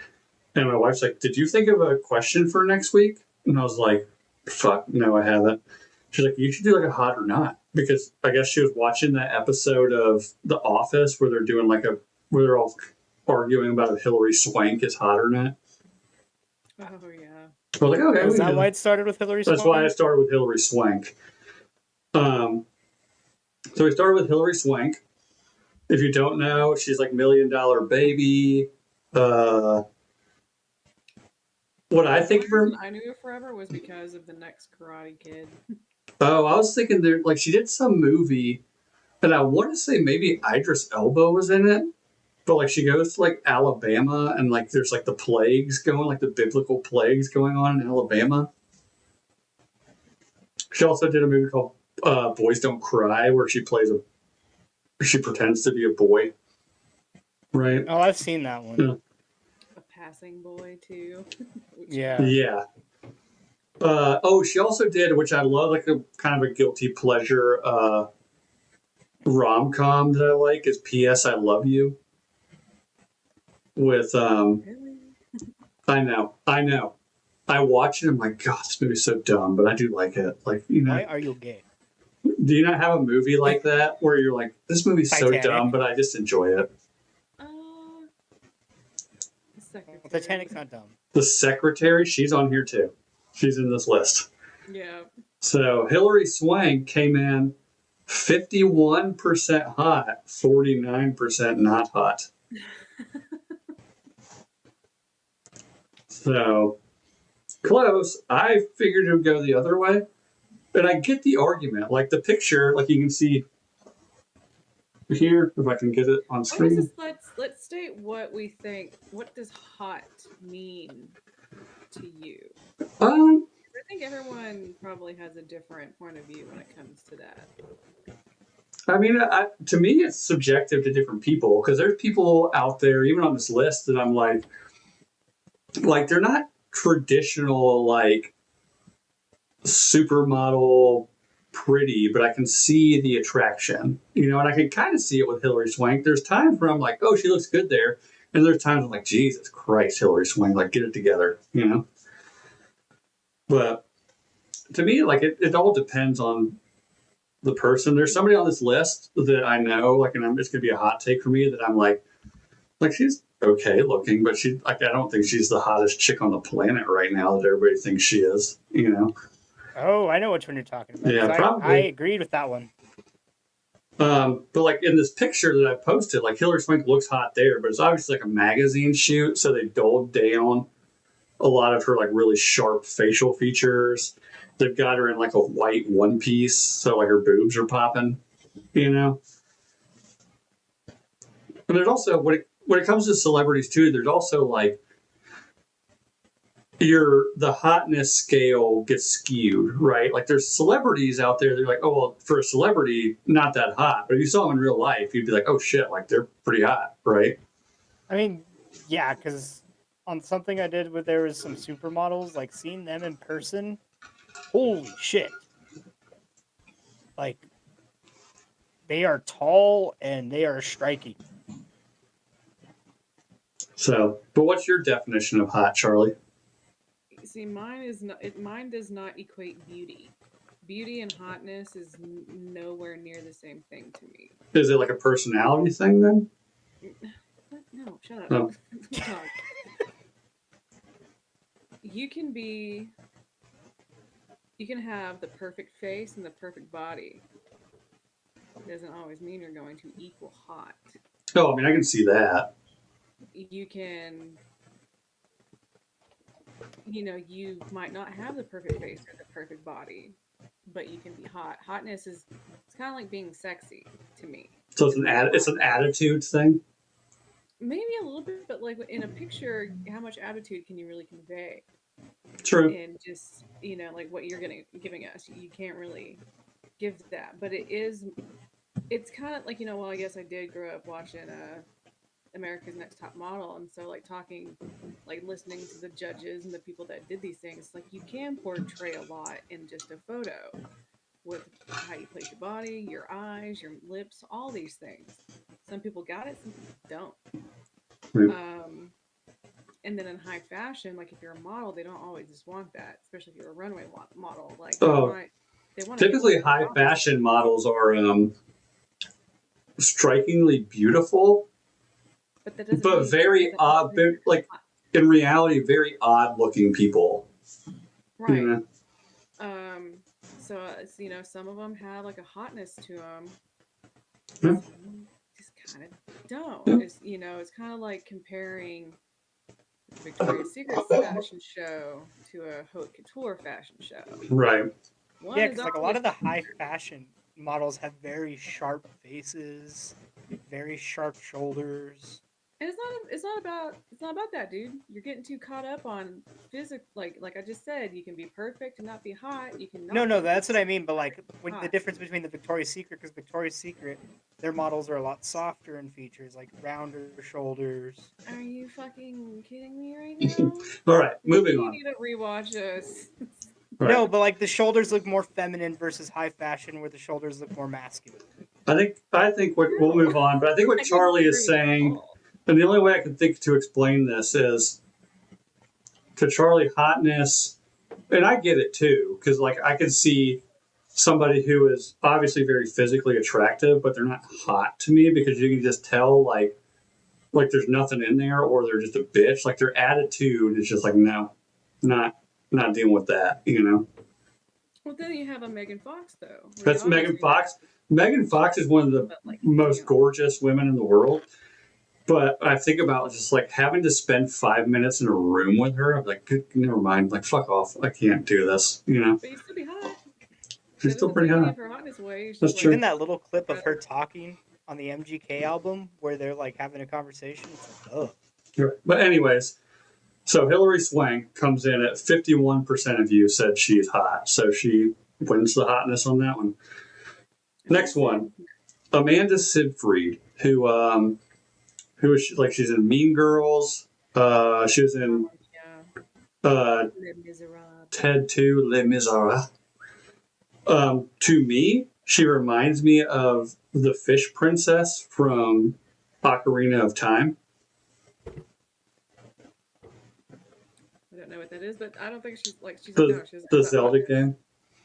[SPEAKER 3] And my wife's like, "Did you think of a question for next week?" And I was like, "Fuck, no, I haven't." She's like, "You should do like a hot or not." Because I guess she was watching that episode of The Office where they're doing where they're all arguing about if Hillary Swank is hot or not.
[SPEAKER 2] Oh, yeah.
[SPEAKER 3] I was like, okay.
[SPEAKER 1] Is that why it started with Hillary Swank?
[SPEAKER 3] That's why I started with Hillary Swank. So we started with Hillary Swank. If you don't know, she's like $1 Million Baby. What I think of her,
[SPEAKER 2] I knew her forever was because of the next Karate Kid.
[SPEAKER 3] Oh, I was thinking there, like she did some movie, and I want to say maybe Idris Elba was in it. But like she goes to like Alabama, and like there's like the plagues going, like the biblical plagues going on in Alabama. She also did a movie called Boys Don't Cry, where she pretends to be a boy. Right?
[SPEAKER 1] Oh, I've seen that one.
[SPEAKER 3] Yeah.
[SPEAKER 2] A passing boy too.
[SPEAKER 1] Yeah.
[SPEAKER 3] Yeah. She also did, which I love, like a kind of a guilty pleasure rom-com that I like, is P.S. I Love You. With
[SPEAKER 2] Really?
[SPEAKER 3] I know. I watch it and I'm like, God, this movie's so dumb, but I do like it. Like,
[SPEAKER 1] Why are you gay?
[SPEAKER 3] do you not have a movie like that where you're like, this movie's
[SPEAKER 1] Titanic.
[SPEAKER 3] so dumb, but I just enjoy it?
[SPEAKER 2] The Secretary.
[SPEAKER 1] Well, Titanic's not dumb.
[SPEAKER 3] The Secretary, she's on here too. She's in this list.
[SPEAKER 2] Yeah.
[SPEAKER 3] So Hillary Swank came in 51% hot, 49% not hot. So close. I figured it would go the other way. And I get the argument. Like the picture, like you can see here, if I can get it on screen.
[SPEAKER 2] Let's state what we think. What does hot mean to you? I think everyone probably has a different point of view when it comes to that.
[SPEAKER 3] I mean, to me, it's subjective to different people because there's people out there, even on this list, that I'm like they're not traditional like supermodel pretty, but I can see the attraction, you know, and I can kind of see it with Hillary Swank. There's times where I'm like, oh, she looks good there. And there's times I'm like, Jesus Christ, Hillary Swank, like, get it together, you know? But to me, like, it all depends on the person. There's somebody on this list that I know, like, and it's going to be a hot take for me that I'm like, she's okay looking, but she, like, I don't think she's the hottest chick on the planet right now that everybody thinks she is, you know?
[SPEAKER 1] Oh, I know which one you're talking about.
[SPEAKER 3] Yeah,
[SPEAKER 1] 'cause I
[SPEAKER 3] probably.
[SPEAKER 1] agreed with that one.
[SPEAKER 3] But like in this picture that I posted, like Hillary Swank looks hot there, but it's obviously like a magazine shoot, so they dulled down a lot of her like really sharp facial features. They've got her in like a white one piece, so like her boobs are popping, you know. And there's also when it comes to celebrities too, there's also like the hotness scale gets skewed, right? Like there's celebrities out there, they're like, oh well, for a celebrity, not that hot. But if you saw them in real life, you'd be like, oh shit, like they're pretty hot, right?
[SPEAKER 1] I mean, yeah, because on something I did where there was some supermodels, like seeing them in person, holy shit. Like, they are tall and they are striking.
[SPEAKER 3] So, but what's your definition of hot, Charlie?
[SPEAKER 2] See, mine does not equate beauty. Beauty and hotness is nowhere near the same thing to me.
[SPEAKER 3] Is it like a personality thing then?
[SPEAKER 2] What? No, shut up.
[SPEAKER 3] Oh.
[SPEAKER 2] You can have the perfect face and the perfect body. It doesn't always mean you're going to equal hot.
[SPEAKER 3] Oh, I mean, I can see that.
[SPEAKER 2] You can, you might not have the perfect face or the perfect body, but you can be hot. Hotness it's kind of like being sexy to me.
[SPEAKER 3] So it's an attitude thing.
[SPEAKER 2] Maybe a little bit, but like in a picture, how much attitude can you really convey?
[SPEAKER 3] True.
[SPEAKER 2] And just like what you're giving us, you can't really give that. But it's kind of like well, I guess I did grow up watching America's Next Top Model, and so like talking, like listening to the judges and the people that did these things, like you can portray a lot in just a photo with how you place your body, your eyes, your lips, all these things. Some people got it, some people don't.
[SPEAKER 3] Right.
[SPEAKER 2] And then in high fashion, like if you're a model, they don't always just want that, especially if you're a runway model. Like they want
[SPEAKER 3] typically high fashion models are strikingly beautiful, but very odd. Like in reality, very odd looking people.
[SPEAKER 2] Right. Yeah. So some of them have like a hotness to them.
[SPEAKER 3] Yeah.
[SPEAKER 2] Just kind of don't. Yeah. It's kind of like comparing Victoria's Secret fashion show to a haute couture fashion show.
[SPEAKER 3] Right.
[SPEAKER 1] Yeah, because like a lot of the high fashion models have very sharp faces, very sharp shoulders.
[SPEAKER 2] And it's not about that, dude. You're getting too caught up on physical, like I just said, you can be perfect and not be hot. You can
[SPEAKER 1] no, that's what I mean. But like when the difference between the Victoria's Secret, because Victoria's Secret, their models are a lot softer in features, like rounder shoulders.
[SPEAKER 2] Are you fucking kidding me right now?
[SPEAKER 3] All right, moving on.
[SPEAKER 2] You need to rewatch this.
[SPEAKER 1] Right. No, but like the shoulders look more feminine versus high fashion, where the shoulders look more masculine.
[SPEAKER 3] I think we'll move on. But I think what Charlie is saying. And the only way I can think to explain this is to Charlie, hotness, and I get it too, because like I can see somebody who is obviously very physically attractive, but they're not hot to me because you can just tell like there's nothing in there, or they're just a bitch. Like their attitude is just like no, not dealing with that,
[SPEAKER 2] Well, then you have a Megan Fox though.
[SPEAKER 3] That's Megan Fox. Megan Fox is one of the most gorgeous women in the world. But I think about just like having to spend 5 minutes in a room with her. I'm like, never mind. Like, fuck off. I can't do this.
[SPEAKER 2] But you still be hot.
[SPEAKER 3] She's still pretty hot.
[SPEAKER 1] That's true. Even that little clip of her talking on the MGK album where they're like having a conversation. It's like,
[SPEAKER 3] Right. But anyways, so Hillary Swank comes in at 51% of you said she's hot. So she wins the hotness on that one. Next one, Amanda Seyfried, who is she, like she's in Mean Girls. She was in Uh,
[SPEAKER 2] Les Miserables.
[SPEAKER 3] Ted 2, Les Miserables. To me, she reminds me of the fish princess from Ocarina of Time.
[SPEAKER 2] I don't know what that is, but I don't think she's like she's
[SPEAKER 3] The
[SPEAKER 2] no, she's
[SPEAKER 3] the
[SPEAKER 2] not
[SPEAKER 3] Zelda
[SPEAKER 2] hot.
[SPEAKER 3] game.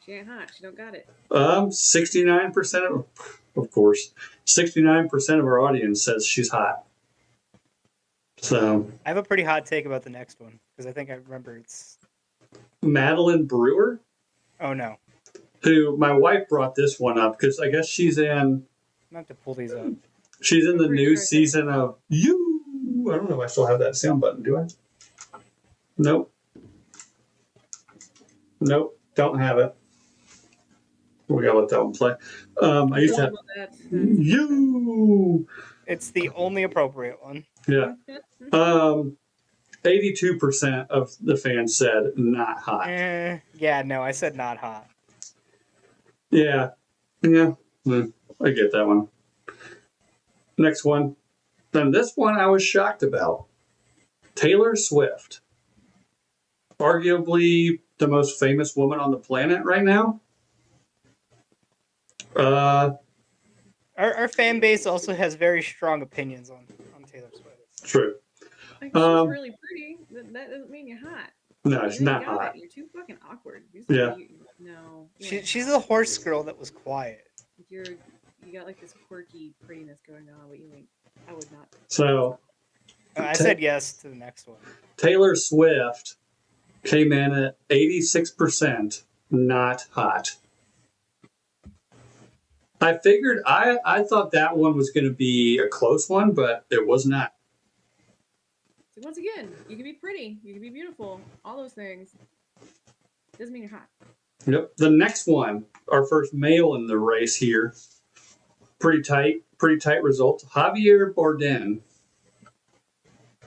[SPEAKER 2] She ain't hot. She don't got it.
[SPEAKER 3] 69% of course, 69% of our audience says she's hot. So
[SPEAKER 1] I have a pretty hot take about the next one because I think I remember it's.
[SPEAKER 3] Madeline Brewer,
[SPEAKER 1] Oh no,
[SPEAKER 3] who my wife brought this one up because I guess she's in
[SPEAKER 1] I'm gonna have to pull these up.
[SPEAKER 3] the
[SPEAKER 2] pretty
[SPEAKER 3] new
[SPEAKER 2] sure I said
[SPEAKER 3] season of You. I don't know if I still have that sound button, do I? Nope. Nope. Don't have it. We gotta let that one play. I used to have
[SPEAKER 2] Well, that's
[SPEAKER 3] You.
[SPEAKER 1] It's the only appropriate one.
[SPEAKER 3] Yeah. 82% of the fans said not hot.
[SPEAKER 1] Yeah, no, I said not hot.
[SPEAKER 3] Yeah. Yeah. I get that one. Next one. Then this one I was shocked about. Taylor Swift. Arguably the most famous woman on the planet right now.
[SPEAKER 1] Our fan base also has very strong opinions on Taylor Swift.
[SPEAKER 3] True.
[SPEAKER 2] like she's really pretty. That doesn't mean you're hot.
[SPEAKER 3] No,
[SPEAKER 2] You
[SPEAKER 3] she's
[SPEAKER 2] ain't
[SPEAKER 3] not
[SPEAKER 2] got
[SPEAKER 3] hot.
[SPEAKER 2] it. You're too fucking awkward.
[SPEAKER 3] Yeah.
[SPEAKER 2] No. You ain't
[SPEAKER 1] She's
[SPEAKER 2] hot.
[SPEAKER 1] the horse girl that was quiet.
[SPEAKER 2] You got like this quirky prettiness going on, but you ain't. I would not.
[SPEAKER 3] So
[SPEAKER 1] I said yes to the next one.
[SPEAKER 3] Taylor Swift came in at 86% not hot. I figured I thought that one was going to be a close one, but it was not.
[SPEAKER 2] So once again, you can be pretty, you can be beautiful, all those things. Doesn't mean you're hot.
[SPEAKER 3] Yep. The next one, our first male in the race here. Pretty tight result. Javier Bardem.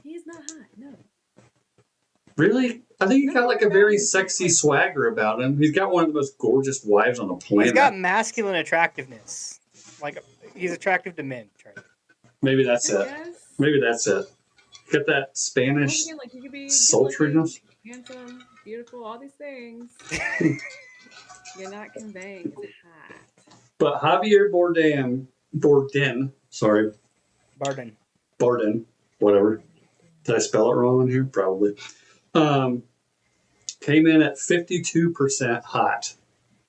[SPEAKER 2] He's not hot. No.
[SPEAKER 3] Really? I think he's got like a very
[SPEAKER 2] No.
[SPEAKER 3] sexy swagger about him. He's got one of the most gorgeous wives on the
[SPEAKER 1] He's
[SPEAKER 3] planet.
[SPEAKER 1] got masculine attractiveness. Like he's attractive to men, Charlie.
[SPEAKER 3] Maybe that's it.
[SPEAKER 2] Yes.
[SPEAKER 3] Maybe that's it. Get that Spanish
[SPEAKER 2] Once again, like you could be
[SPEAKER 3] sultriness.
[SPEAKER 2] handsome, beautiful, all these things. You're not conveying it's hot.
[SPEAKER 3] But Javier Bardem, whatever. Did I spell it wrong on here? Probably. Came in at 52% hot,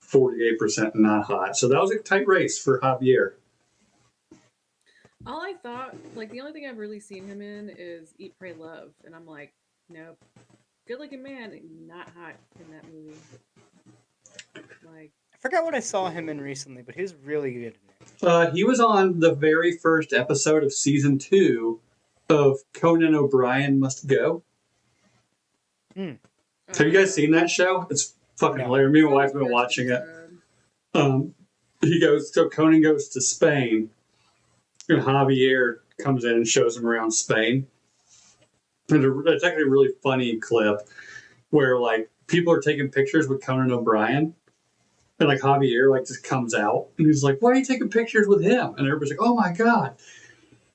[SPEAKER 3] 48% not hot. So that was a tight race for Javier.
[SPEAKER 2] All I thought, like the only thing I've really seen him in is Eat, Pray, Love, and I'm like, nope. Good looking man, not hot in that movie. Like,
[SPEAKER 1] I forgot what I saw him in recently, but he was really good in it.
[SPEAKER 3] He was on the very first episode of season 2 of Conan O'Brien Must Go. Have you guys seen that show? It's fucking hilarious. Me and my wife have been watching it. Conan goes to Spain, and Javier comes in and shows him around Spain. And it's actually a really funny clip where like people are taking pictures with Conan O'Brien, and like Javier like just comes out and he's like, "Why are you taking pictures with him?" And everybody's like, "Oh my god!"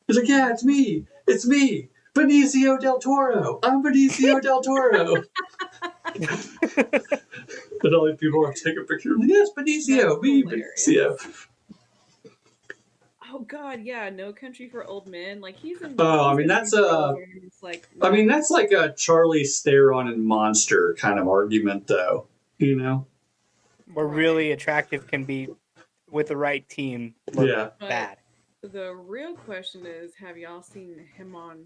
[SPEAKER 3] He's like, "Yeah, it's me, Benicio del Toro. I'm Benicio del Toro." And all these people are taking pictures. Yes, Benicio, me, Benicio.
[SPEAKER 2] Oh God, yeah, No Country for Old Men. Like he's in.
[SPEAKER 3] I mean that's like a Charlie Theron and Monster kind of argument, though. You know,
[SPEAKER 1] Where really attractive can be with the right team. Look bad.
[SPEAKER 2] The real question is, have y'all seen Him on?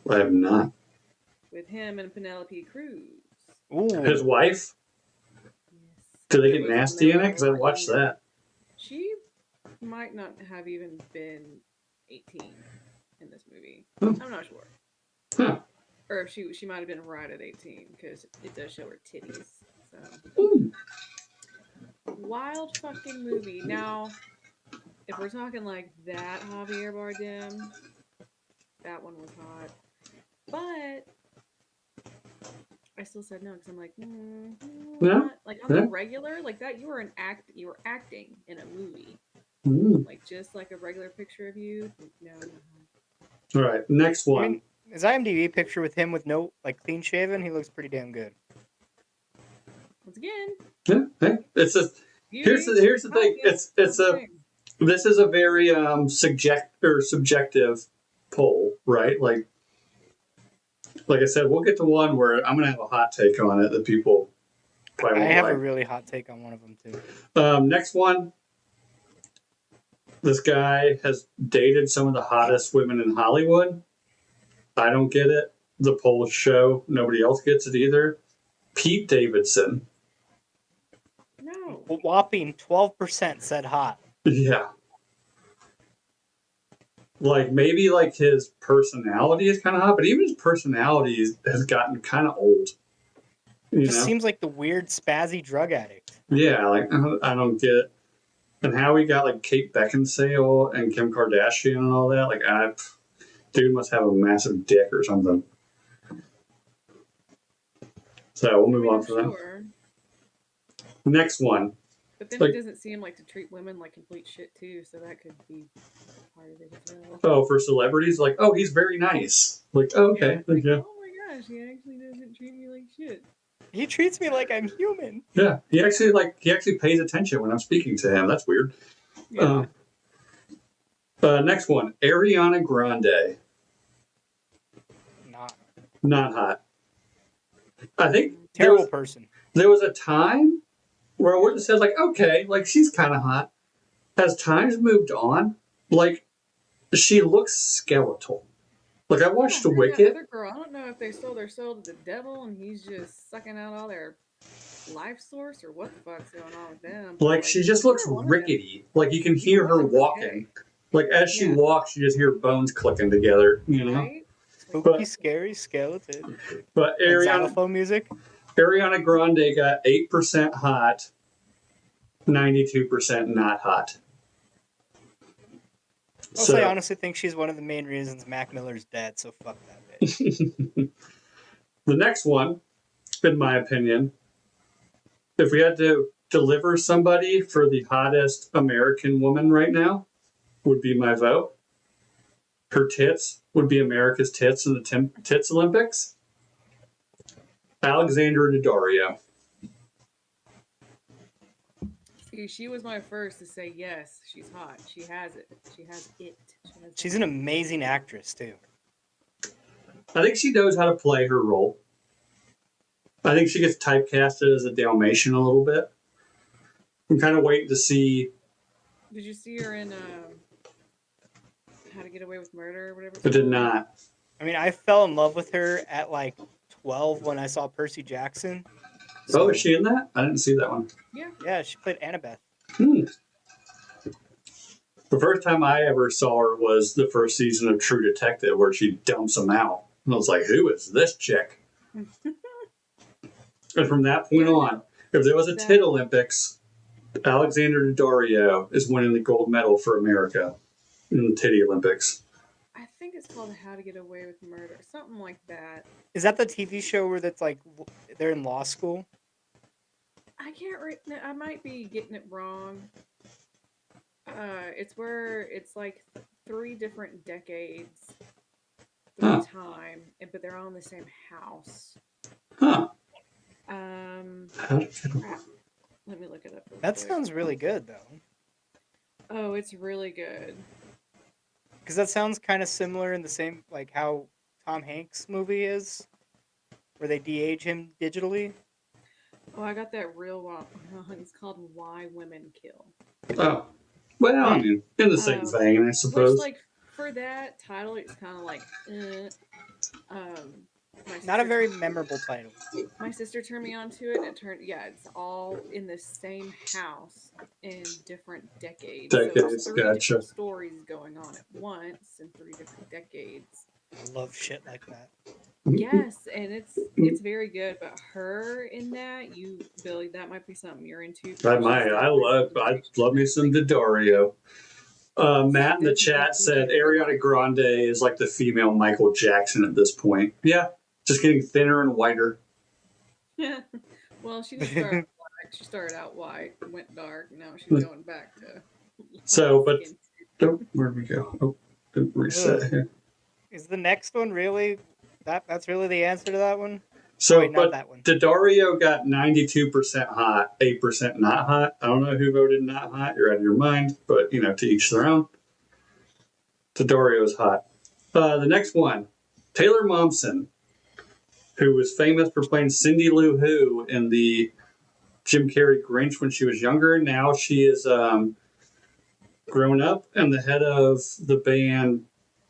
[SPEAKER 3] I have not.
[SPEAKER 2] With him and Penelope Cruz.
[SPEAKER 1] Ooh.
[SPEAKER 3] His wife.
[SPEAKER 2] Yes.
[SPEAKER 3] Do they get nasty in it? Because I watched that.
[SPEAKER 2] She might not have even been 18 in this movie. I'm not sure.
[SPEAKER 3] Huh.
[SPEAKER 2] Or if she might have been right at 18 because it does show her titties. So wild fucking movie. Now, if we're talking like that Javier Bardem, that one was hot. But I still said no because I'm like, like on the regular, like that you were acting in a movie. Like just like a regular picture of you. No.
[SPEAKER 3] All right, next one.
[SPEAKER 1] I mean, His IMDb picture with him with no like clean shaven, he looks pretty damn good.
[SPEAKER 2] Once again,
[SPEAKER 3] Yeah, hey, it's a here's
[SPEAKER 2] beauty.
[SPEAKER 3] the thing.
[SPEAKER 2] Obvious,
[SPEAKER 3] It's a
[SPEAKER 2] thing.
[SPEAKER 3] this is a very subjective poll, right? Like I said, we'll get to one where I'm gonna have a hot take on it that people probably
[SPEAKER 1] I
[SPEAKER 3] won't
[SPEAKER 1] have
[SPEAKER 3] like.
[SPEAKER 1] a really hot take on one of them too.
[SPEAKER 3] Next one. This guy has dated some of the hottest women in Hollywood. I don't get it. The polls show nobody else gets it either. Pete Davidson.
[SPEAKER 2] No.
[SPEAKER 1] A whopping 12% said hot.
[SPEAKER 3] Yeah. Like maybe like his personality is kind of hot, but even his personality has gotten kind of old. You
[SPEAKER 1] Just
[SPEAKER 3] know?
[SPEAKER 1] seems like the weird spazzy drug addict.
[SPEAKER 3] Yeah, like I don't get it. And how he got like Kate Beckinsale and Kim Kardashian and all that. Like, dude must have a massive dick or something. So we'll move on from that.
[SPEAKER 2] Sure.
[SPEAKER 3] Next one.
[SPEAKER 2] But then
[SPEAKER 3] Like-
[SPEAKER 2] he doesn't seem like to treat women like complete shit too, so that could be part of it as well.
[SPEAKER 3] Oh, for celebrities, like, oh, he's very nice. Like, oh, okay,
[SPEAKER 2] Like,
[SPEAKER 3] yeah.
[SPEAKER 2] oh my gosh, he actually doesn't treat me like shit.
[SPEAKER 1] He treats me like I'm human.
[SPEAKER 3] Yeah, he actually pays attention when I'm speaking to him. That's weird.
[SPEAKER 2] Yeah.
[SPEAKER 3] Next one, Ariana Grande. Not hot. I think
[SPEAKER 1] Terrible person.
[SPEAKER 3] there was a time where I would have said, like, okay, like, she's kind of hot. As times moved on, like, she looks skeletal. Like, I watched
[SPEAKER 2] Yeah, that
[SPEAKER 3] Wicked.
[SPEAKER 2] other girl, I don't know if they sold their soul to the devil and he's just sucking out all their life source or what the fuck's going on with them. But,
[SPEAKER 3] Like, she just looks
[SPEAKER 2] neither one of them-
[SPEAKER 3] rickety. Like, you can hear her
[SPEAKER 2] One's
[SPEAKER 3] walking. Like, as she
[SPEAKER 2] Yeah.
[SPEAKER 3] walks, you just hear bones clicking together, you know?
[SPEAKER 2] Right?
[SPEAKER 1] Spooky,
[SPEAKER 3] But-
[SPEAKER 1] scary skeleton.
[SPEAKER 3] But
[SPEAKER 1] And xylophone music.
[SPEAKER 3] Ariana Grande got 8% hot, 92% not hot.
[SPEAKER 1] Also, I honestly think she's one of the main reasons Mac Miller's dead, so fuck that bitch.
[SPEAKER 3] The next one, in my opinion, if we had to deliver somebody for the hottest American woman right now, would be my vote. Her tits would be America's tits in the Tits Olympics. Alexandra Daddario.
[SPEAKER 2] See, she was my first to say yes, she's hot. She has it. She has it.
[SPEAKER 1] She's an amazing actress too.
[SPEAKER 3] I think she knows how to play her role. I think she gets typecasted as a Dalmatian a little bit. I'm kind of waiting to see.
[SPEAKER 2] Did you see her in How to Get Away with Murder or whatever? it's
[SPEAKER 3] I did
[SPEAKER 2] called?
[SPEAKER 3] not.
[SPEAKER 1] I mean, I fell in love with her at like 12 when I saw Percy Jackson.
[SPEAKER 3] Oh, is she in that? I didn't see that one.
[SPEAKER 1] Yeah, she played Annabeth.
[SPEAKER 3] The first time I ever saw her was the first season of True Detective, where she dumps him out. And I was like, who is this chick? And from that point on, if there was a Tit Olympics, Alexander Daddario is winning the gold medal for America in the Titty Olympics.
[SPEAKER 2] I think it's called How to Get Away with Murder, something like that.
[SPEAKER 1] Is that the TV show where that's like they're in law school?
[SPEAKER 2] I can't. I might be getting it wrong. It's where it's like 3 different decades through time, but they're all in the same house.
[SPEAKER 3] Huh.
[SPEAKER 2] Crap. Let me look it up. real
[SPEAKER 1] That
[SPEAKER 2] quick.
[SPEAKER 1] sounds really good though.
[SPEAKER 2] Oh, it's really good.
[SPEAKER 1] Because that sounds kind of similar in the same like how Tom Hanks movie is, where they de-age him digitally.
[SPEAKER 2] Oh, I got that real one. It's called Why Women Kill.
[SPEAKER 3] Oh. Well, I mean, in the same vein, I suppose.
[SPEAKER 2] Which, like, for that title, it's kind of like,
[SPEAKER 1] Not a very memorable title.
[SPEAKER 2] My sister turned me onto it, and it turned, it's all in the same house in different decades. So there's 3
[SPEAKER 3] Gotcha.
[SPEAKER 2] different stories going on at once in 3 different decades.
[SPEAKER 1] I love shit like that.
[SPEAKER 2] Yes, and it's very good. But her in that, Billy, that might be something you're into.
[SPEAKER 3] I might. I love me some Daddario. Matt in the chat said Ariana Grande is like the female Michael Jackson at this point. Yeah, just getting thinner and whiter.
[SPEAKER 2] Yeah. Well, she didn't start out white. She started out white, went dark. Now she's going back to.
[SPEAKER 3] So, but where'd we go? Oh, didn't reset here.
[SPEAKER 1] Is the next one really that's really the answer to that one?
[SPEAKER 3] So,
[SPEAKER 1] wait, not
[SPEAKER 3] but
[SPEAKER 1] that one.
[SPEAKER 3] Daddario got 92% hot, 8% not hot. I don't know who voted not hot. You're out of your mind, but to each their own. Daddario's hot. The next one, Taylor Momsen, who was famous for playing Cindy Lou Who in the Jim Carrey Grinch when she was younger. Now she is grown up and the head of the band.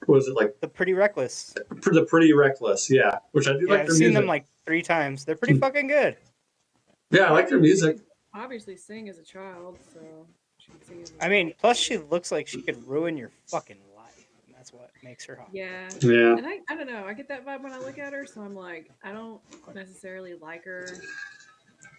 [SPEAKER 3] Was it like
[SPEAKER 1] The Pretty Reckless.
[SPEAKER 3] the Pretty Reckless? Yeah, which I do
[SPEAKER 1] Yeah,
[SPEAKER 3] like
[SPEAKER 1] I've
[SPEAKER 3] their
[SPEAKER 1] seen
[SPEAKER 3] music.
[SPEAKER 1] them like 3 times. They're pretty fucking good.
[SPEAKER 3] Yeah, I like their music.
[SPEAKER 2] Obviously, sing as a child, so she can sing as a
[SPEAKER 1] I mean, plus she looks like she could ruin your fucking life, and that's what makes her hot.
[SPEAKER 2] Yeah.
[SPEAKER 3] Yeah.
[SPEAKER 2] And I don't know. I get that vibe when I look at her, so I'm like, I don't necessarily like her,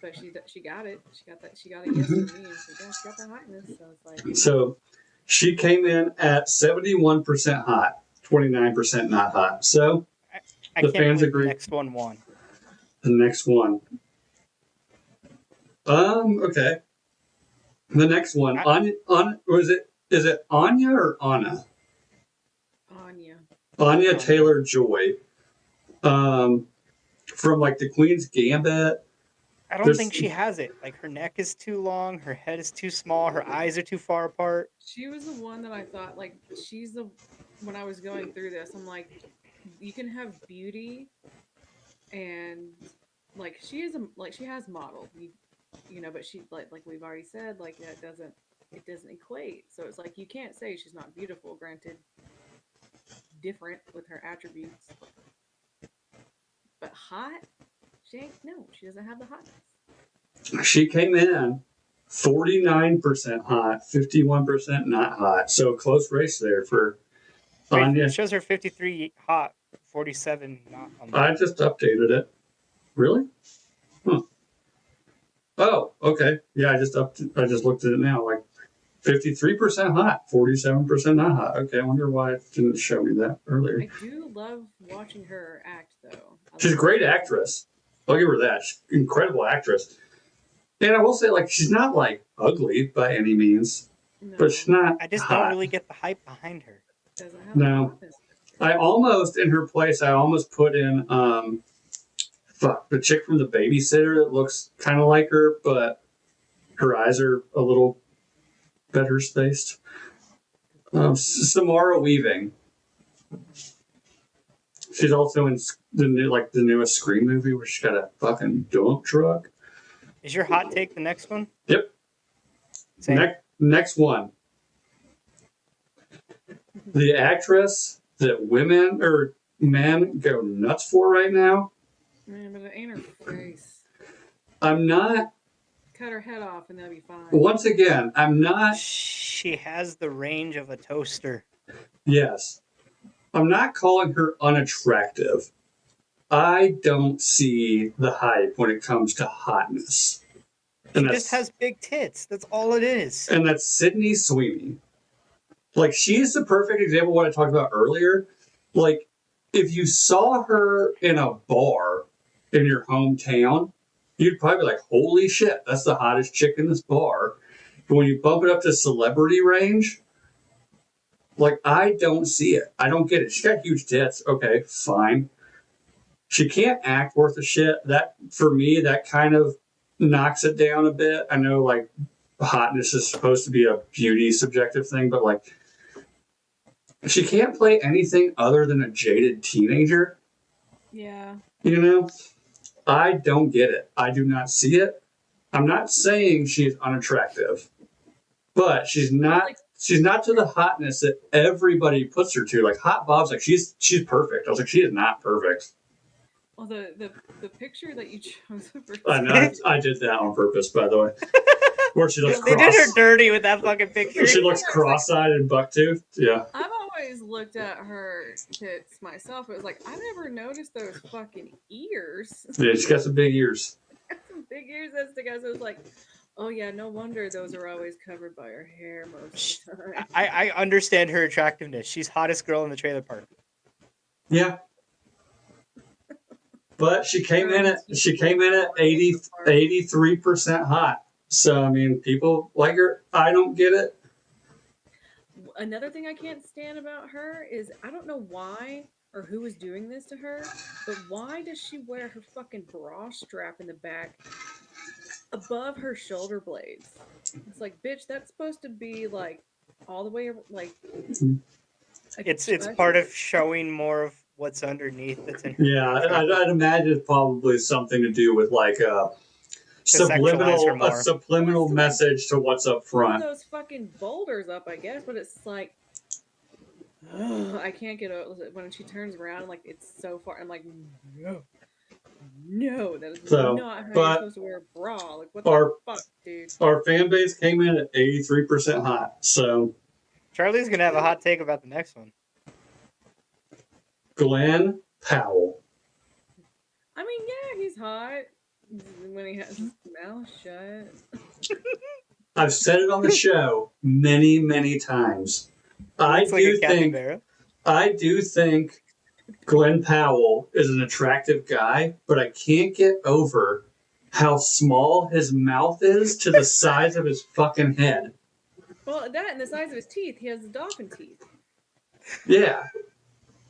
[SPEAKER 2] but she got it. She got that. She got a yes from me, and she got the hotness. So it's like,
[SPEAKER 3] So she came in at 71% hot, 29% not hot. So
[SPEAKER 1] I
[SPEAKER 3] the
[SPEAKER 1] can't
[SPEAKER 3] fans
[SPEAKER 1] believe
[SPEAKER 3] agree.
[SPEAKER 1] the next one won.
[SPEAKER 3] The next one. Okay. The next one. Is it Anya or Anna?
[SPEAKER 2] Anya.
[SPEAKER 3] Anya Taylor-Joy. From like the Queen's Gambit.
[SPEAKER 1] I don't think she has it. Like, her neck is too long, her head is too small, her eyes are too far apart.
[SPEAKER 2] She was the one that I thought, like, when I was going through this, I'm like, you can have beauty and, like, she has modeled, but she, like we've already said, like, it doesn't equate. So it's like, you can't say she's not beautiful, granted, different with her attributes. But hot? She doesn't have the hotness.
[SPEAKER 3] She came in 49% hot, 51% not hot. So close race there for Anya.
[SPEAKER 1] It shows her 53 hot, 47 not on
[SPEAKER 3] I just updated it. Really? Huh. Oh, okay. Yeah, I just looked at it now. Like 53% hot, 47% not hot. Okay, I wonder why it didn't show me that earlier.
[SPEAKER 2] I do love watching her act, though.
[SPEAKER 3] She's a great actress. I'll give her that. She's an incredible actress. And I will say, like, she's not like ugly by any means, but she's not.
[SPEAKER 1] I just
[SPEAKER 3] hot.
[SPEAKER 1] don't really get the hype behind her.
[SPEAKER 2] Doesn't have
[SPEAKER 3] No. I almost, in her place, put in the chick from The Babysitter that looks kind of like her, but her eyes are a little better spaced. Samara Weaving. She's also in the newest Scream movie where she's got a fucking dump truck.
[SPEAKER 1] Is your hot take the next one?
[SPEAKER 3] Yep. Next one. The actress that women or men go nuts for right now.
[SPEAKER 2] Man, but it ain't her face.
[SPEAKER 3] I'm not.
[SPEAKER 2] Cut her head off and that'll be fine.
[SPEAKER 3] Once again, I'm not.
[SPEAKER 1] She has the range of a toaster.
[SPEAKER 3] Yes. I'm not calling her unattractive. I don't see the hype when it comes to hotness.
[SPEAKER 1] She just has big tits. That's all it is.
[SPEAKER 3] And that's Sydney Sweeney. Like, she's the perfect example of what I talked about earlier. Like, if you saw her in a bar in your hometown, you'd probably be like, holy shit, that's the hottest chick in this bar. But when you bump it up to celebrity range, like, I don't see it. I don't get it. She's got huge tits. Okay, fine. She can't act worth a shit. That, for me, that kind of knocks it down a bit. I know, like, hotness is supposed to be a beauty subjective thing, but, like, she can't play anything other than a jaded teenager.
[SPEAKER 2] Yeah.
[SPEAKER 3] I don't get it. I do not see it. I'm not saying she's unattractive, but she's not to the hotness that everybody puts her to. Like, Hot Bob's like, she's perfect. I was like, she is not perfect.
[SPEAKER 2] Well, the picture that you chose.
[SPEAKER 3] I know. I did that on purpose, by the way. Where she looks
[SPEAKER 1] They did her dirty with that fucking picture.
[SPEAKER 3] She looks cross-eyed and buck-toothed. Yeah.
[SPEAKER 2] I've always looked at her tits myself. It was like, I never noticed those fucking ears.
[SPEAKER 3] Yeah, she's got some big ears.
[SPEAKER 2] Some big ears that stick out. So it was like, oh yeah, no wonder those are always covered by her hair most of the time.
[SPEAKER 1] I understand her attractiveness. She's hottest girl in the trailer park.
[SPEAKER 3] Yeah. But she came in at 83% hot. So I mean, people like her. I don't get it.
[SPEAKER 2] another thing I can't stand about her is I don't know why or who is doing this to her, but why does she wear her fucking bra strap in the back above her shoulder blades? It's like, bitch, that's supposed to be like all the way like
[SPEAKER 1] It's part of showing more of what's underneath that's in her.
[SPEAKER 3] Yeah, I'd imagine it's probably something to do with like a
[SPEAKER 1] sexualize her more.
[SPEAKER 3] subliminal message to what's up
[SPEAKER 2] pull
[SPEAKER 3] front.
[SPEAKER 2] those fucking boulders up, I guess, but it's like I can't get over when she turns around. Like it's so far. I'm like, no, that is
[SPEAKER 3] So,
[SPEAKER 2] not how
[SPEAKER 3] but
[SPEAKER 2] you're supposed to wear a bra. Like what
[SPEAKER 3] our-
[SPEAKER 2] the fuck, dude?
[SPEAKER 3] Our fan base came in at 83% hot. So
[SPEAKER 1] Charlie's gonna have a hot take about the next one.
[SPEAKER 3] Glenn Powell.
[SPEAKER 2] I mean, yeah, he's hot when he has his mouth shut.
[SPEAKER 3] I've said it on the show many, many times. I
[SPEAKER 1] Looks like
[SPEAKER 3] do
[SPEAKER 1] a
[SPEAKER 3] think
[SPEAKER 1] capybara.
[SPEAKER 3] I do think Glenn Powell is an attractive guy, but I can't get over how small his mouth is to the size of his fucking head.
[SPEAKER 2] Well, that and the size of his teeth. He has dolphin teeth.
[SPEAKER 3] Yeah.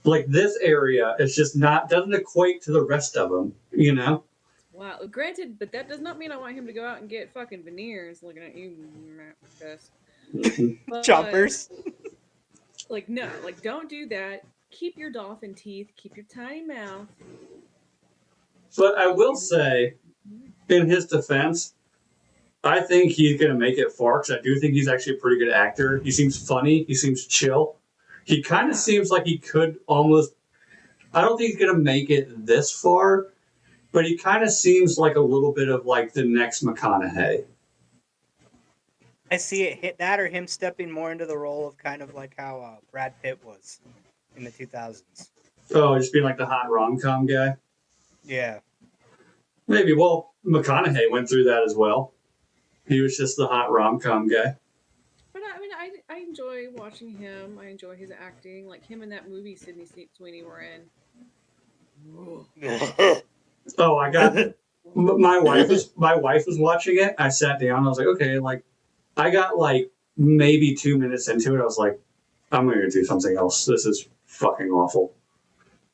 [SPEAKER 3] Like this area is just doesn't equate to the rest of them, you know?
[SPEAKER 2] Wow. Granted, but that does not mean I want him to go out and get fucking veneers looking at you, Gus. But,
[SPEAKER 1] Jumpers.
[SPEAKER 2] Like, no. Like, don't do that. Keep your dolphin teeth. Keep your tiny mouth.
[SPEAKER 3] But I will say, in his defense, I think he's going to make it far because I do think he's actually a pretty good actor. He seems funny. He seems chill. He kind of seems like he could almost... I don't think he's going to make it this far, but he kind of seems like a little bit of like the next McConaughey.
[SPEAKER 1] I see it hit that or him stepping more into the role of kind of like how Brad Pitt was in the 2000s.
[SPEAKER 3] Oh, just being like the hot rom-com guy?
[SPEAKER 1] Yeah.
[SPEAKER 3] Maybe. Well, McConaughey went through that as well. He was just the hot rom-com guy.
[SPEAKER 2] But I mean, I enjoy watching him. I enjoy his acting. Like him in that movie Sydney Sweeney were in.
[SPEAKER 3] Oh, I got my wife was watching it. I sat down. I was like, okay, like I got like maybe 2 minutes into it. I was like, I'm going to do something else. This is fucking awful.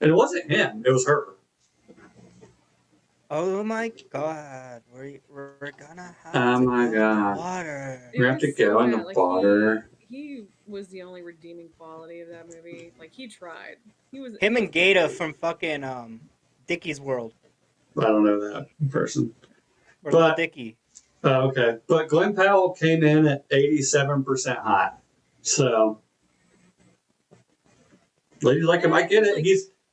[SPEAKER 3] And it wasn't him. It was her.
[SPEAKER 1] Oh my god, we're gonna have
[SPEAKER 3] Oh
[SPEAKER 1] to
[SPEAKER 3] my
[SPEAKER 1] go
[SPEAKER 3] God.
[SPEAKER 1] in the water.
[SPEAKER 3] We have to go in the water.
[SPEAKER 2] He was the only redeeming quality of that movie. Like he tried. He was
[SPEAKER 1] Him and Gata from fucking Dickie's World.
[SPEAKER 3] I don't know that person.
[SPEAKER 1] Or
[SPEAKER 3] But-
[SPEAKER 1] Little Dickie.
[SPEAKER 3] Oh, okay. But Glenn Powell came in at 87% hot. So, ladies like him, I get it.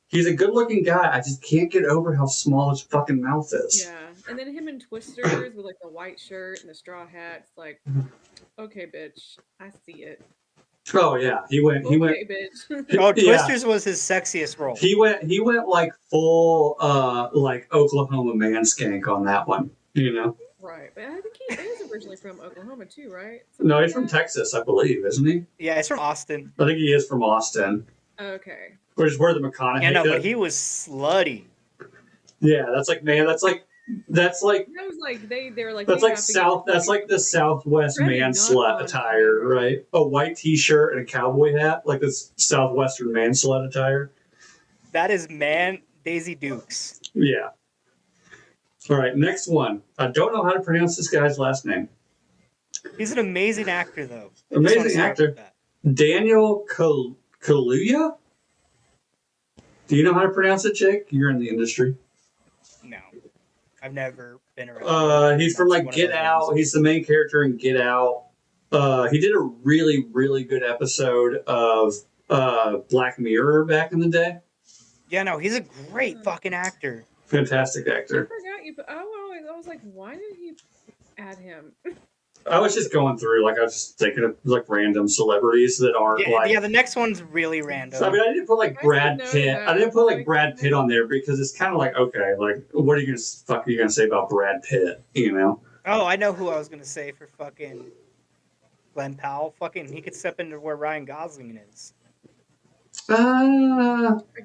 [SPEAKER 3] He's a good-looking guy. I just can't get over how small his fucking mouth is.
[SPEAKER 2] Yeah, and then him in Twisters with like the white shirt and the straw hat. It's like, okay, bitch, I see it.
[SPEAKER 3] Oh yeah, he went.
[SPEAKER 2] Bitch.
[SPEAKER 1] Oh,
[SPEAKER 3] Yeah.
[SPEAKER 1] Twisters was his sexiest role.
[SPEAKER 3] He went like full like Oklahoma man skank on that one. You know.
[SPEAKER 2] Right, but I think he is originally from Oklahoma too, right?
[SPEAKER 3] No, he's from Texas, I believe, isn't he?
[SPEAKER 1] Yeah, it's from Austin.
[SPEAKER 3] I think he is from Austin,
[SPEAKER 2] Okay.
[SPEAKER 3] which is where the McConaughey.
[SPEAKER 1] Yeah, no, but he was slutty.
[SPEAKER 3] Yeah, that's like
[SPEAKER 2] That was like they were like
[SPEAKER 3] That's
[SPEAKER 2] we
[SPEAKER 3] like
[SPEAKER 2] have to get
[SPEAKER 3] That's like the Southwest
[SPEAKER 2] Ready,
[SPEAKER 3] man
[SPEAKER 2] not
[SPEAKER 3] slut
[SPEAKER 2] on.
[SPEAKER 3] attire, right? A white T-shirt and a cowboy hat, like this Southwestern man slut attire.
[SPEAKER 1] That is Daisy Dukes.
[SPEAKER 3] Yeah. All right, next one. I don't know how to pronounce this guy's last name.
[SPEAKER 1] He's an amazing actor, though. I just
[SPEAKER 3] Amazing
[SPEAKER 1] wanna start
[SPEAKER 3] actor.
[SPEAKER 1] with that.
[SPEAKER 3] Daniel Kaluuya? Do you know how to pronounce it, Jake? You're in the industry.
[SPEAKER 1] No, I've never been around.
[SPEAKER 3] He's from like
[SPEAKER 1] One of
[SPEAKER 3] Get
[SPEAKER 1] those
[SPEAKER 3] Out.
[SPEAKER 1] ones.
[SPEAKER 3] He's the main character in Get Out. He did a really, really good episode of Black Mirror back in the day.
[SPEAKER 1] Yeah, no, he's a great fucking actor.
[SPEAKER 3] Fantastic
[SPEAKER 2] I
[SPEAKER 3] actor.
[SPEAKER 2] forgot you. I was like, why did he add him?
[SPEAKER 3] I was just going through, like, I was just thinking of like random celebrities that aren't
[SPEAKER 1] Yeah,
[SPEAKER 3] like.
[SPEAKER 1] yeah, the next one's really random.
[SPEAKER 3] I mean, I didn't put like
[SPEAKER 2] I
[SPEAKER 3] Brad
[SPEAKER 2] didn't know
[SPEAKER 3] Pitt.
[SPEAKER 2] that.
[SPEAKER 3] I didn't put like
[SPEAKER 2] Like-
[SPEAKER 3] Brad Pitt on there because it's kind of like, okay, like, what are you gonna say about Brad Pitt? You know?
[SPEAKER 1] Oh, I know who I was gonna say for fucking Glenn Powell. Fucking, he could step into where Ryan Gosling is.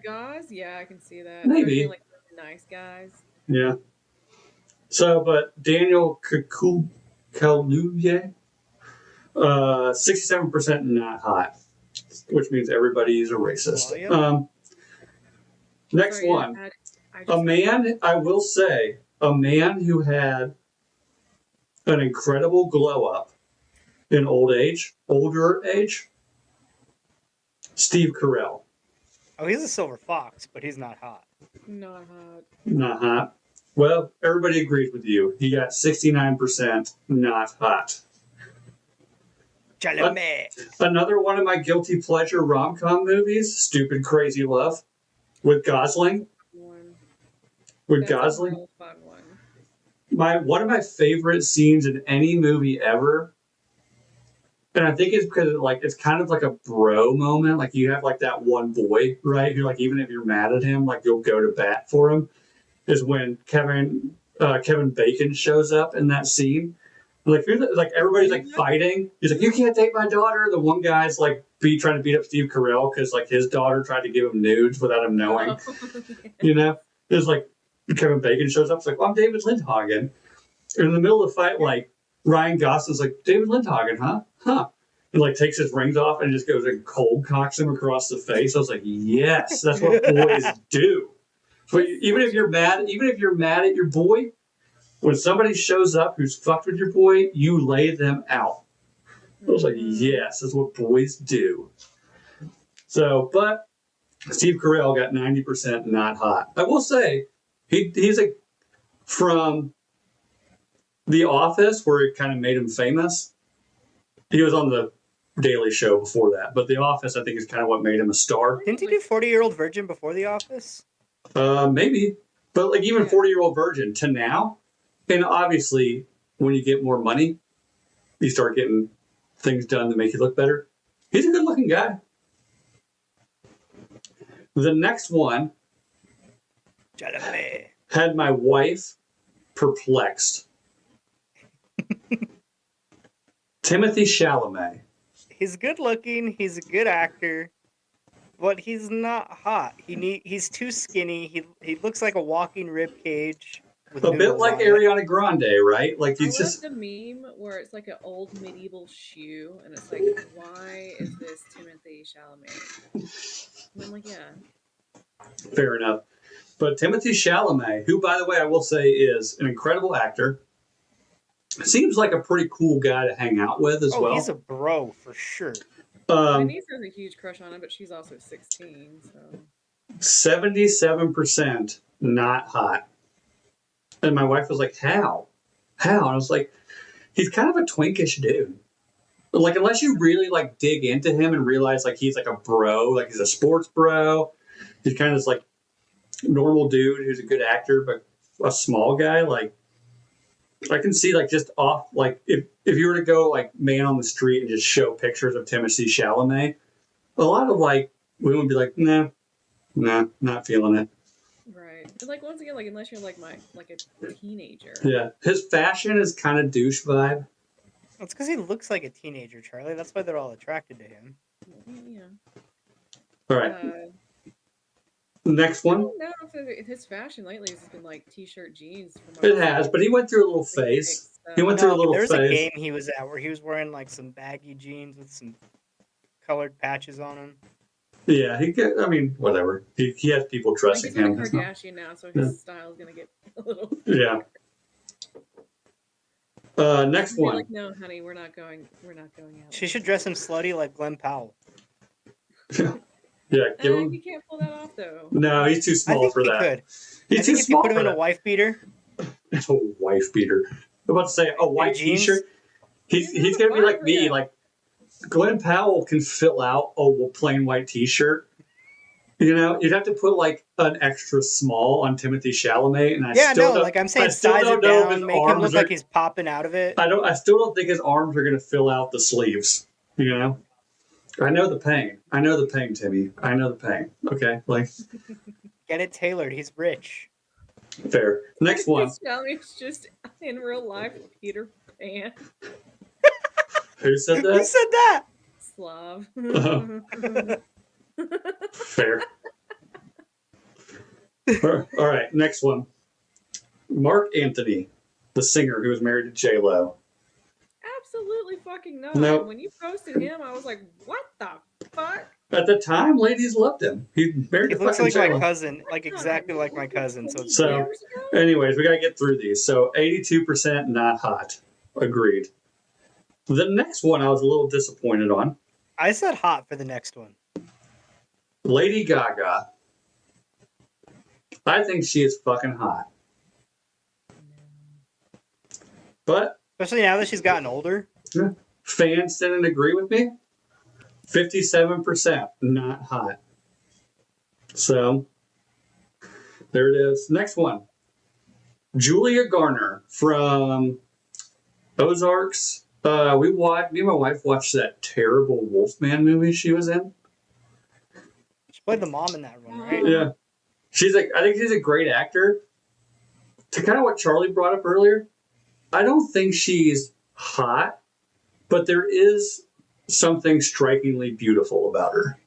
[SPEAKER 2] Guys, yeah, I can see that.
[SPEAKER 3] Maybe.
[SPEAKER 2] They're being, like nice guys.
[SPEAKER 3] Yeah. So, but Daniel Kaluuya, 67% not hot. which means everybody's a racist.
[SPEAKER 1] Well, yeah.
[SPEAKER 3] Next
[SPEAKER 2] Sorry,
[SPEAKER 3] one.
[SPEAKER 2] I
[SPEAKER 3] A
[SPEAKER 2] just-
[SPEAKER 3] man, I will say, a man who had an incredible glow up in older age, Steve Carell.
[SPEAKER 1] Oh, he's a silver fox, but he's not hot.
[SPEAKER 2] Not hot.
[SPEAKER 3] Not hot. Well, everybody agrees with you. He got 69% not hot.
[SPEAKER 1] Chalamet.
[SPEAKER 3] Another one of my guilty pleasure rom-com movies, Stupid Crazy Love, with Gosling.
[SPEAKER 2] One.
[SPEAKER 3] With
[SPEAKER 2] That's a
[SPEAKER 3] Gosling.
[SPEAKER 2] real fun one.
[SPEAKER 3] One of my favorite scenes in any movie ever, and I think it's because it's kind of like a bro moment. Like you have like that one boy, right? Who like even if you're mad at him, like you'll go to bat for him. Is when Kevin Bacon shows up in that scene. Like everybody's like fighting. He's like, "You can't take my daughter." The one guy's like trying to beat up Steve Carell because like his daughter tried to give him nudes without him knowing.
[SPEAKER 2] Oh, yeah.
[SPEAKER 3] You know, it's like Kevin Bacon shows up. It's like, "Well, I'm David Lindhagen." And in the middle of the fight, like Ryan Gosling's like, "David Lindhagen, huh? Huh?" And like takes his rings off and just goes and cold cocks him across the face. I was like, "Yes, that's what boys do." So even if you're mad at your boy, when somebody shows up who's fucked with your boy, you lay them out. I was like, yes, that's what boys do. So, but Steve Carell got 90% not hot. I will say, he's like from The Office, where it kind of made him famous. He was on the Daily Show before that, but The Office, I think, is kind of what made him a star.
[SPEAKER 1] Didn't he do 40-Year-Old Virgin before The Office?
[SPEAKER 3] Maybe, but like even 40-Year-Old Virgin to now, and obviously when you get more money, you start getting things done to make you look better. He's a good-looking guy. The next one
[SPEAKER 1] Chalamet.
[SPEAKER 3] had my wife perplexed. Timothy Chalamet.
[SPEAKER 1] He's good looking. He's a good actor, but he's not hot. He's too skinny. He looks like a walking rib cage. With
[SPEAKER 3] A bit
[SPEAKER 1] noodles
[SPEAKER 3] like
[SPEAKER 1] on it.
[SPEAKER 3] Ariana Grande, right? Like
[SPEAKER 2] I
[SPEAKER 3] he's just
[SPEAKER 2] love the meme where it's like an old medieval shoe, and it's like, why is this Timothy Chalamet? And I'm like, yeah.
[SPEAKER 3] fair enough. But Timothy Chalamet, who, by the way, I will say is an incredible actor, seems like a pretty cool guy to hang out with as well.
[SPEAKER 1] He's a bro for sure.
[SPEAKER 2] My niece has a huge crush on him, but she's also 16, so
[SPEAKER 3] 77% not hot. And my wife was like, how? And I was like, he's kind of a twinkish dude. Like, unless you really like dig into him and realize like he's like a bro, like he's a sports bro. He's kind of this like normal dude who's a good actor, but a small guy. Like, I can see like just off, like if you were to go like man on the street and just show pictures of Timothy Chalamet, a lot of like women would be like, nah, not feeling it.
[SPEAKER 2] right. But like once again, like unless you're like a teenager.
[SPEAKER 3] Yeah, his fashion is kind of douche vibe.
[SPEAKER 1] It's because he looks like a teenager, Charlie. That's why they're all attracted to him.
[SPEAKER 2] Yeah.
[SPEAKER 3] All right, next
[SPEAKER 2] I
[SPEAKER 3] one.
[SPEAKER 2] don't know if his fashion lately has been like t-shirt jeans.
[SPEAKER 3] It has, but he went through a little phase. He went through a little
[SPEAKER 1] there was
[SPEAKER 3] phase.
[SPEAKER 1] a game he was at where he was wearing like some baggy jeans with some colored patches on them.
[SPEAKER 3] Yeah, I mean, whatever. He has people trusting
[SPEAKER 2] He's like
[SPEAKER 3] him.
[SPEAKER 2] a Kardashian now, so his style is gonna get a little.
[SPEAKER 3] Yeah. Next
[SPEAKER 2] Be
[SPEAKER 3] one.
[SPEAKER 2] like, no, honey, we're not going out.
[SPEAKER 1] She should dress him slutty like Glenn Powell.
[SPEAKER 3] Yeah, give him.
[SPEAKER 2] You can't pull that off though.
[SPEAKER 3] No, he's too
[SPEAKER 1] I
[SPEAKER 3] small
[SPEAKER 1] think
[SPEAKER 3] for
[SPEAKER 1] he
[SPEAKER 3] that.
[SPEAKER 1] could.
[SPEAKER 3] He's
[SPEAKER 1] I
[SPEAKER 3] too
[SPEAKER 1] think if you
[SPEAKER 3] small
[SPEAKER 1] put him
[SPEAKER 3] for
[SPEAKER 1] in a
[SPEAKER 3] that.
[SPEAKER 1] wife beater,
[SPEAKER 3] A wife beater. I'm about to say a white
[SPEAKER 1] jeans?
[SPEAKER 3] t-shirt. He's
[SPEAKER 2] He's
[SPEAKER 3] gonna be like
[SPEAKER 2] fine
[SPEAKER 3] me.
[SPEAKER 2] for that.
[SPEAKER 3] Like Glenn Powell can fill out a plain white t-shirt. You know, you'd have to put like an extra small on Timothy Chalamet, and
[SPEAKER 1] I'm saying
[SPEAKER 3] I still
[SPEAKER 1] size
[SPEAKER 3] don't
[SPEAKER 1] it
[SPEAKER 3] know if
[SPEAKER 1] down,
[SPEAKER 3] his
[SPEAKER 1] make him
[SPEAKER 3] arms
[SPEAKER 1] look
[SPEAKER 3] are-
[SPEAKER 1] like he's popping out of it.
[SPEAKER 3] I still don't think his arms are gonna fill out the sleeves. You know, I know the pain. Timmy. I know the pain. Okay, like
[SPEAKER 1] Get it tailored. He's rich.
[SPEAKER 3] fair. Next one.
[SPEAKER 2] Chalamet's just in real life Peter Pan.
[SPEAKER 3] Who said
[SPEAKER 1] Who
[SPEAKER 3] that?
[SPEAKER 1] said that?
[SPEAKER 2] Slav.
[SPEAKER 3] Fair. All right, next one. Mark Anthony, the singer who was married to J-Lo.
[SPEAKER 2] Absolutely fucking not.
[SPEAKER 3] Nope.
[SPEAKER 2] When you posted him, I was like, what the fuck?
[SPEAKER 3] At the time, ladies loved him. He married
[SPEAKER 1] He
[SPEAKER 3] a
[SPEAKER 1] looks
[SPEAKER 3] fucking
[SPEAKER 1] like my
[SPEAKER 3] sailor.
[SPEAKER 1] cousin, like exactly like my cousin. So it's
[SPEAKER 3] So-
[SPEAKER 1] weird.
[SPEAKER 2] Years ago?
[SPEAKER 3] Anyways, we gotta get through these. So 82% not hot. Agreed. The next one I was a little disappointed on.
[SPEAKER 1] I said hot for the next one.
[SPEAKER 3] Lady Gaga. I think she is fucking hot. But
[SPEAKER 1] Especially now that she's gotten older.
[SPEAKER 3] fans didn't agree with me. 57% not hot. So there it is. Next one. Julia Garner from Ozarks. Me and my wife watched that terrible Wolfman movie she was in.
[SPEAKER 1] She played the mom in that one, right?
[SPEAKER 3] Yeah. I think she's a great actor. To kind of what Charlie brought up earlier, I don't think she's hot, but there is something strikingly beautiful about her.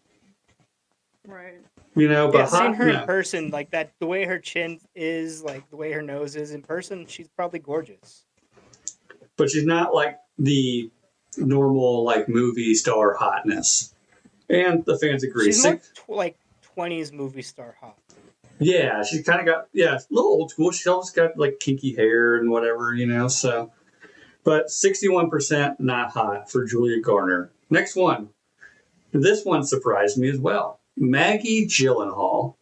[SPEAKER 2] Right.
[SPEAKER 3] You know, but
[SPEAKER 1] Yeah,
[SPEAKER 3] hot,
[SPEAKER 1] seeing her
[SPEAKER 3] no.
[SPEAKER 1] in person, like that, the way her chin is, like the way her nose is in person, she's probably gorgeous.
[SPEAKER 3] But she's not like the normal like movie star hotness. And the fans agree.
[SPEAKER 1] She's more like 20s movie star hot.
[SPEAKER 3] Yeah, she's kind of got a little old school. She's always got like kinky hair and whatever, you know. So, but 61% not hot for Julia Garner. Next one. This one surprised me as well. Maggie Gyllenhaal.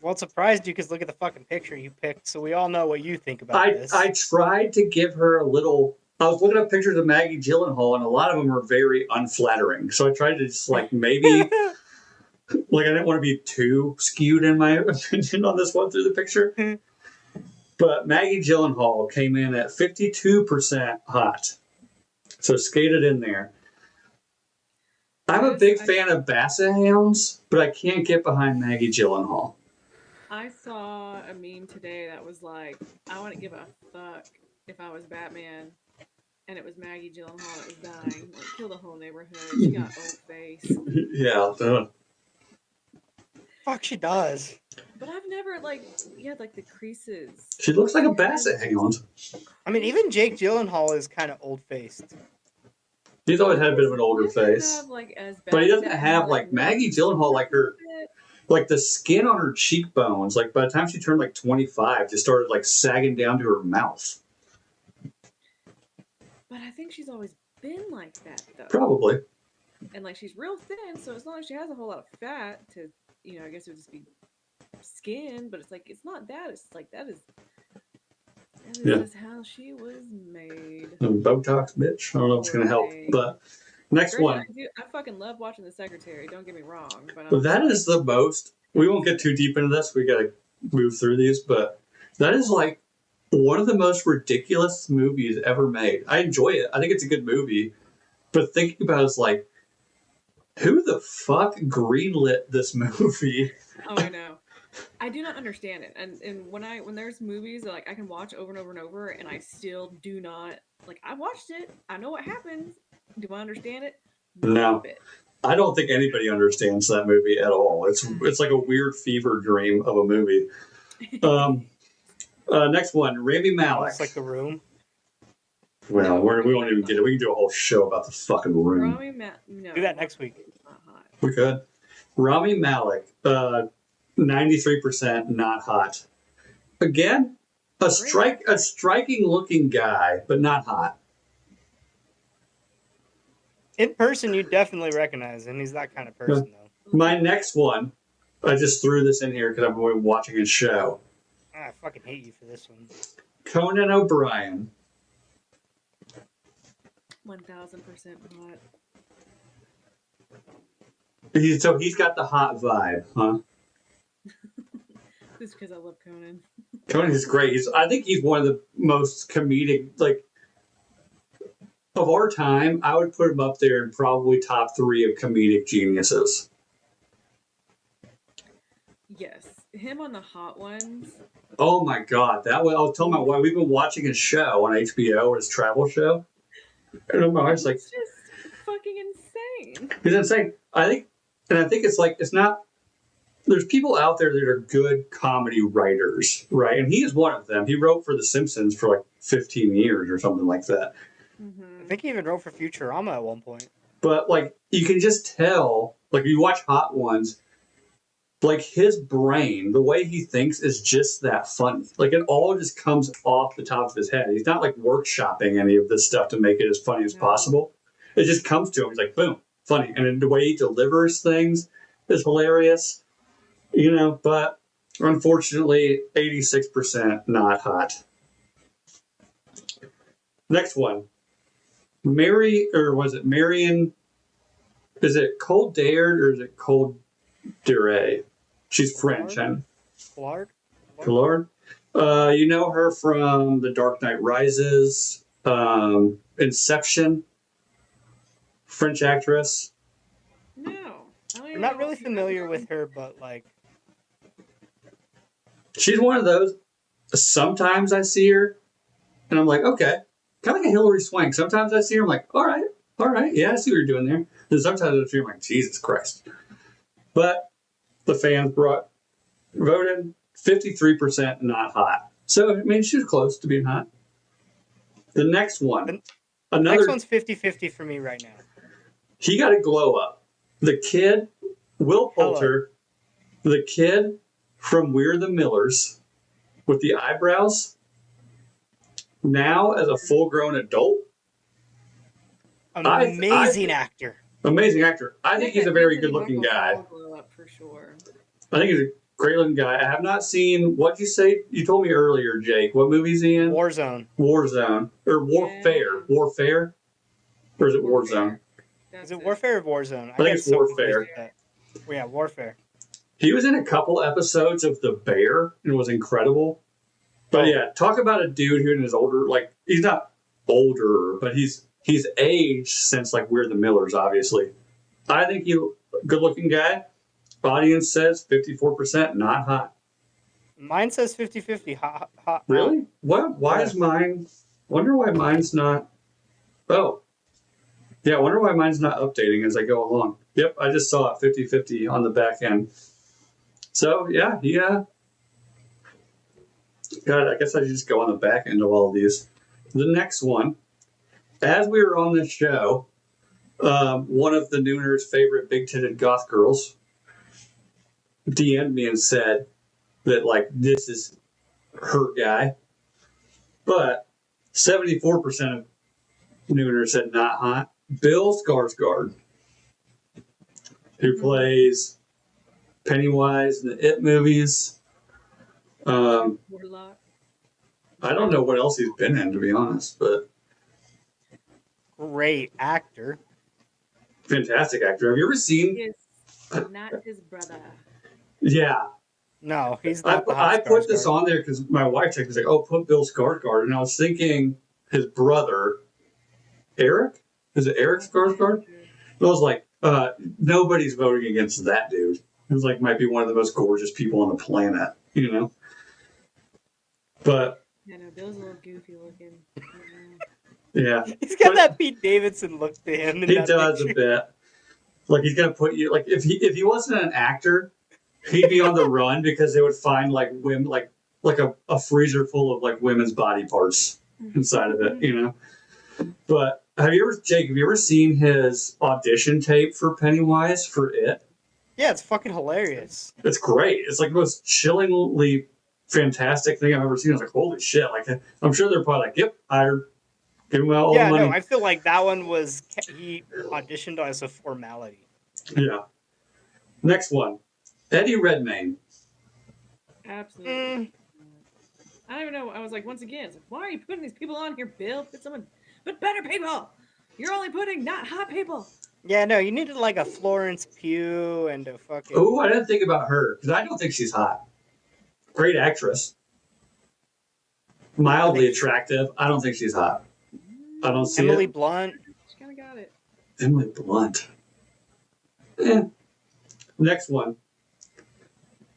[SPEAKER 1] Well, it surprised you because look at the fucking picture you picked, so we all know what you think about this.
[SPEAKER 3] I tried to give her a little. I was looking up pictures of Maggie Gyllenhaal, and a lot of them are very unflattering. So I tried to just like maybe. Like, I didn't want to be too skewed in my opinion on this one through the picture. But Maggie Gyllenhaal came in at 52% hot. So skated in there. I'm a big fan of Basset Hounds, but I can't get behind Maggie Gyllenhaal.
[SPEAKER 2] I saw a meme today that was like, I wouldn't give a fuck if I was Batman and it was Maggie Gyllenhaal that was dying. Like, kill the whole neighborhood. She got old face.
[SPEAKER 3] Yeah.
[SPEAKER 1] Fuck, she does.
[SPEAKER 2] But I've never, like, like the creases.
[SPEAKER 3] She looks like a Basset Hound.
[SPEAKER 1] I mean, even Jake Gyllenhaal is kind of old-faced.
[SPEAKER 3] He's always had a bit of an older
[SPEAKER 2] He doesn't
[SPEAKER 3] face.
[SPEAKER 2] have, like, as
[SPEAKER 3] But he
[SPEAKER 2] bad
[SPEAKER 3] doesn't
[SPEAKER 2] as
[SPEAKER 3] have, like, Maggie Gyllenhaal, like her, like the skin on her cheekbones, like by the time she turned like 25, just started like sagging down to her mouth.
[SPEAKER 2] But I think she's always been like that, though.
[SPEAKER 3] Probably.
[SPEAKER 2] And, like, she's real thin, so it's not like she has a whole lot of fat to, you know, I guess it would just be skin, but it's like, it's not that. It's like, that is just how she was made.
[SPEAKER 3] Botox, bitch. I don't know if it's going to help. But next
[SPEAKER 2] Granted,
[SPEAKER 3] one.
[SPEAKER 2] I fucking love watching The Secretary, don't get me wrong. But
[SPEAKER 3] That is the most. We won't get too deep into this. We got to move through these. But that is like one of the most ridiculous movies ever made. I enjoy it. I think it's a good movie. But thinking about it is like, who the fuck greenlit this movie?
[SPEAKER 2] Oh, I know. I do not understand it. And when there's movies that like I can watch over and over and over and I still do not like I watched it. I know what happens. Do I understand it?
[SPEAKER 3] No. I don't think anybody understands that movie at all. It's like a weird fever dream of a movie. Next one, Rami Malek.
[SPEAKER 1] It's like The Room.
[SPEAKER 3] Well, we won't even get it. We can do a whole show about the fucking Room.
[SPEAKER 2] No.
[SPEAKER 1] Do that next week.
[SPEAKER 2] Not hot.
[SPEAKER 3] We could. Rami Malek, 93% not hot. Again, a striking looking guy, but not hot.
[SPEAKER 1] In person, you definitely recognize him. He's that kind of person, though.
[SPEAKER 3] My next one, I just threw this in here because I've been watching his show.
[SPEAKER 1] I fucking hate you for this one.
[SPEAKER 3] Conan O'Brien.
[SPEAKER 2] 1000% hot.
[SPEAKER 3] He's got the hot vibe, huh?
[SPEAKER 2] Just because I love Conan.
[SPEAKER 3] Conan is great. I think he's one of the most comedic, like, of our time. I would put him up there in probably top 3 of comedic geniuses.
[SPEAKER 2] Yes. Him on the Hot Ones.
[SPEAKER 3] Oh my god, that way I was telling my wife we've been watching his show on HBO, his travel show. And my wife's like,
[SPEAKER 2] it's just fucking insane.
[SPEAKER 3] He's insane. I think it's not. There's people out there that are good comedy writers, right? And he is one of them. He wrote for The Simpsons for like 15 years or something like that.
[SPEAKER 2] Mm-hmm.
[SPEAKER 1] I think he even wrote for Futurama at one point.
[SPEAKER 3] But like you can just tell, like you watch Hot Ones, like his brain, the way he thinks is just that funny. Like it all just comes off the top of his head. He's not like workshopping any of this stuff to make it as funny as possible. It just comes to him. He's like, boom, funny. And then the way he delivers things is hilarious. But unfortunately, 86% not hot. Next one. Marion? Is it Cold Dared or is it Cold Dure? She's French.
[SPEAKER 1] Collard?
[SPEAKER 3] Collard? You know her from The Dark Knight Rises, Inception, French actress.
[SPEAKER 2] No.
[SPEAKER 1] I'm not really familiar with her, but like...
[SPEAKER 3] She's one of those, sometimes I see her, and I'm like, okay. Kind of like a Hillary Swank. Sometimes I see her, I'm like, all right, yeah, I see what you're doing there. And sometimes I feel like, Jesus Christ. But the fans voted 53% not hot. So, I mean, she was close to being hot. The next one.
[SPEAKER 1] Next one's 50-50 for me right now.
[SPEAKER 3] He got a glow up. The kid, Will Poulter, the kid from We're the Millers with the eyebrows, now as a full-grown adult.
[SPEAKER 1] Amazing actor.
[SPEAKER 3] Amazing actor. I think he's a very good-looking guy.
[SPEAKER 2] For sure.
[SPEAKER 3] I think he's a great-looking guy. I have not seen, what'd you say? You told me earlier, Jake. What movie is he in?
[SPEAKER 1] Warzone.
[SPEAKER 3] Warzone. Or Warfare. Yeah. Warfare? Or is it Warzone?
[SPEAKER 1] Is it Warfare or Warzone?
[SPEAKER 3] I think it's Warfare.
[SPEAKER 1] Yeah, Warfare.
[SPEAKER 3] He was in a couple episodes of The Bear and was incredible. But yeah, talk about a dude who is older. Like, he's not older, but he's aged since like We're the Millers, obviously. I think he's a good-looking guy. Audience says 54% not hot.
[SPEAKER 1] Mine says 50-50 hot.
[SPEAKER 3] Really? What? Why is mine? Wonder why mine's not. Oh. Yeah, I wonder why mine's not updating as I go along. Yep, I just saw it 50-50 on the back end. So, yeah. God, I guess I should just go on the back end of all of these. The next one, as we were on this show, one of the Nooner's favorite big-titted goth girls DM'd me and said that, like, this is her guy. But 74% of Nooner said not hot. Bill Skarsgård, who plays Pennywise in the It movies. I don't know what else he's been in, to be honest, but
[SPEAKER 1] great actor.
[SPEAKER 3] Fantastic actor. Have you ever seen?
[SPEAKER 2] Yes, not his brother.
[SPEAKER 3] Yeah.
[SPEAKER 1] No, he's not.
[SPEAKER 3] I put this on there because my wife texted me, like, "Oh, put Bill Skarsgård," and I was thinking his brother, Eric. Is it Eric Skarsgård? I was like, nobody's voting against that dude. He was like, might be one of the most gorgeous people on the planet, But
[SPEAKER 2] yeah, no, Bill's a little goofy looking.
[SPEAKER 3] Yeah,
[SPEAKER 1] he's got that Pete Davidson look to him.
[SPEAKER 3] He does a bit. Like he's gonna put you like if he wasn't an actor, he'd be on the run because they would find like women like a freezer full of like women's body parts inside of it, But have you ever seen his audition tape for Pennywise for It?
[SPEAKER 1] Yeah, it's fucking hilarious.
[SPEAKER 3] It's great. It's like the most chillingly fantastic thing I've ever seen. I was like, holy shit! Like I'm sure they're probably like, yep, hired. Give him all the money.
[SPEAKER 1] Yeah, no, I feel like that one was he auditioned as a formality.
[SPEAKER 3] Yeah. Next one, Eddie Redmayne.
[SPEAKER 2] Absolutely. I don't even know. I was like, once again, it's like, why are you putting these people on here, Bill? Put better people. You're only putting not hot people.
[SPEAKER 1] Yeah, no, you needed like a Florence Pugh and a fucking.
[SPEAKER 3] Oh, I didn't think about her because I don't think she's hot. Great actress. Mildly attractive. I don't think she's hot. I don't see
[SPEAKER 1] Emily Blunt.
[SPEAKER 2] She kind of got it.
[SPEAKER 3] Emily Blunt. Next one.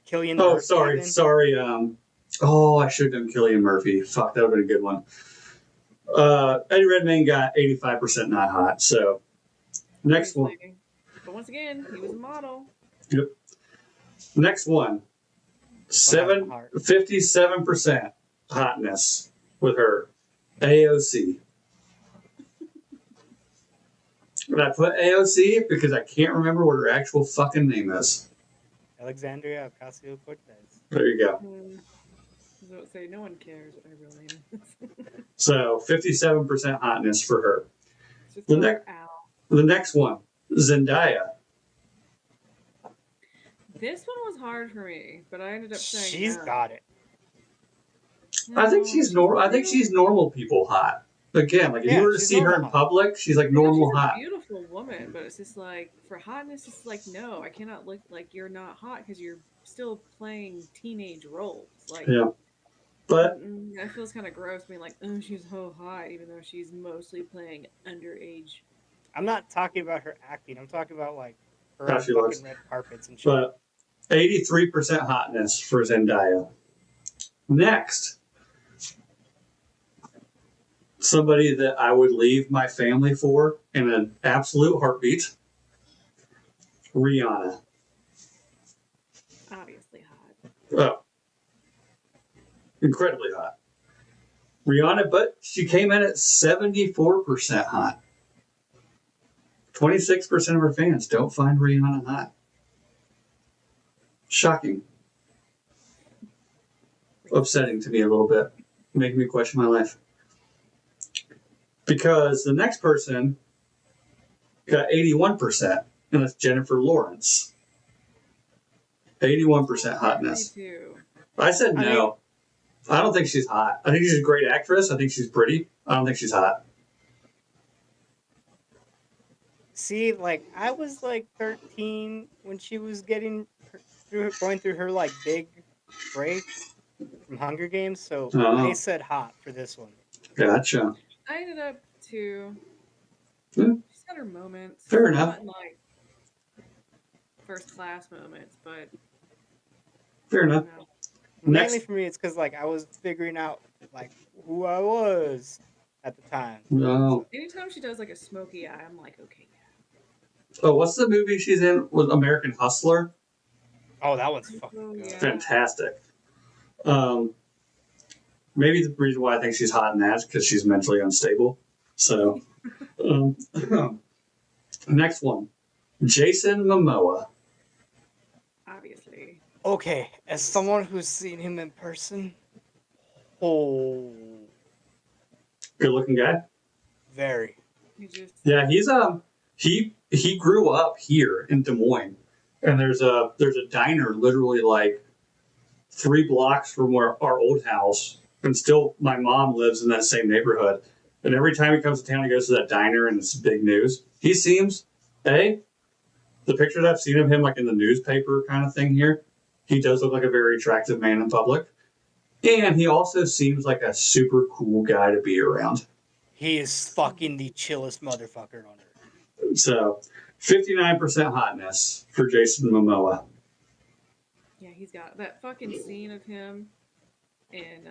[SPEAKER 1] Cillian Murphy.
[SPEAKER 3] Sorry. I should have done Cillian Murphy. Fuck, that would have been a good one. Eddie Redmayne got 85% not hot. So, next one.
[SPEAKER 2] But once again, he was a model.
[SPEAKER 3] Yep. Next one. 57% hotness with her. AOC. But I put AOC because I can't remember what her actual fucking name is.
[SPEAKER 1] Alexandria Ocasio-Cortez.
[SPEAKER 3] There you go.
[SPEAKER 2] I was about to say, no one cares what her real name is.
[SPEAKER 3] So 57% hotness for her.
[SPEAKER 2] Just
[SPEAKER 3] The
[SPEAKER 2] call
[SPEAKER 3] ne-
[SPEAKER 2] her Al.
[SPEAKER 3] The next one, Zendaya.
[SPEAKER 2] This one was hard for me, but I ended up saying
[SPEAKER 1] She's
[SPEAKER 2] no.
[SPEAKER 1] got it.
[SPEAKER 3] I think
[SPEAKER 2] No,
[SPEAKER 3] she's normal. I think she's normal people hot. Again, like if you
[SPEAKER 1] Yeah,
[SPEAKER 3] were to
[SPEAKER 1] she's
[SPEAKER 3] see her
[SPEAKER 1] normal
[SPEAKER 3] in
[SPEAKER 1] hot.
[SPEAKER 3] public, she's like
[SPEAKER 2] I know
[SPEAKER 3] normal
[SPEAKER 2] she's a
[SPEAKER 3] hot.
[SPEAKER 2] beautiful woman, but it's just like for hotness, it's like no, I cannot look like you're not hot because you're still playing teenage roles. Like,
[SPEAKER 3] Yeah. But
[SPEAKER 2] that feels kind of gross. Being like, oh, she's so hot, even though she's mostly playing underage.
[SPEAKER 1] I'm not talking about her acting. I'm talking about like her
[SPEAKER 3] How
[SPEAKER 1] on
[SPEAKER 3] she
[SPEAKER 1] fucking
[SPEAKER 3] looks.
[SPEAKER 1] red carpets and shit.
[SPEAKER 3] but 83% hotness for Zendaya. Next, somebody that I would leave my family for in an absolute heartbeat. Rihanna.
[SPEAKER 2] Obviously hot.
[SPEAKER 3] Oh, incredibly hot. Rihanna, but she came in at 74% hot. 26% of her fans don't find Rihanna hot. Shocking. Upsetting to me a little bit. Making me question my life. Because the next person got 81%, and that's Jennifer Lawrence. 81% hotness.
[SPEAKER 2] 32.
[SPEAKER 3] I said no. I don't think she's hot. I think she's a great actress. I think she's pretty. I don't think she's hot.
[SPEAKER 1] See, like I was like 13 when she was going through her like big break from Hunger Games, so I
[SPEAKER 3] Oh,
[SPEAKER 1] said hot for this one.
[SPEAKER 3] gotcha.
[SPEAKER 2] I ended up to.
[SPEAKER 3] Hmm.
[SPEAKER 2] She's got her moments.
[SPEAKER 3] Fair enough.
[SPEAKER 2] Not like first class moments, but
[SPEAKER 3] Fair enough.
[SPEAKER 2] you know.
[SPEAKER 3] Next.
[SPEAKER 1] Mainly for me, it's because like I was figuring out like who I was at the time.
[SPEAKER 3] No.
[SPEAKER 2] Anytime she does like a smoky eye, I'm like, okay, yeah.
[SPEAKER 3] Oh, what's the movie she's in with American Hustler?
[SPEAKER 1] Oh, that one's fucking
[SPEAKER 2] Oh,
[SPEAKER 1] good.
[SPEAKER 2] yeah.
[SPEAKER 3] Fantastic. Maybe the reason why I think she's hot in that is because she's mentally unstable. So, next one, Jason Momoa.
[SPEAKER 2] Obviously.
[SPEAKER 1] Okay, as someone who's seen him in person, oh,
[SPEAKER 3] Good looking guy.
[SPEAKER 1] very.
[SPEAKER 2] You just
[SPEAKER 3] Yeah, he grew up here in Des Moines, and there's a diner literally like 3 blocks from where our old house, and still my mom lives in that same neighborhood. And every time he comes to town, he goes to that diner, and it's big news. He seems, the pictures I've seen of him like in the newspaper kind of thing here, he does look like a very attractive man in public, and he also seems like a super cool guy to be around.
[SPEAKER 1] He is fucking the chillest motherfucker on earth.
[SPEAKER 3] So, 59% hotness for Jason Momoa.
[SPEAKER 2] yeah, he's got that fucking scene of him, and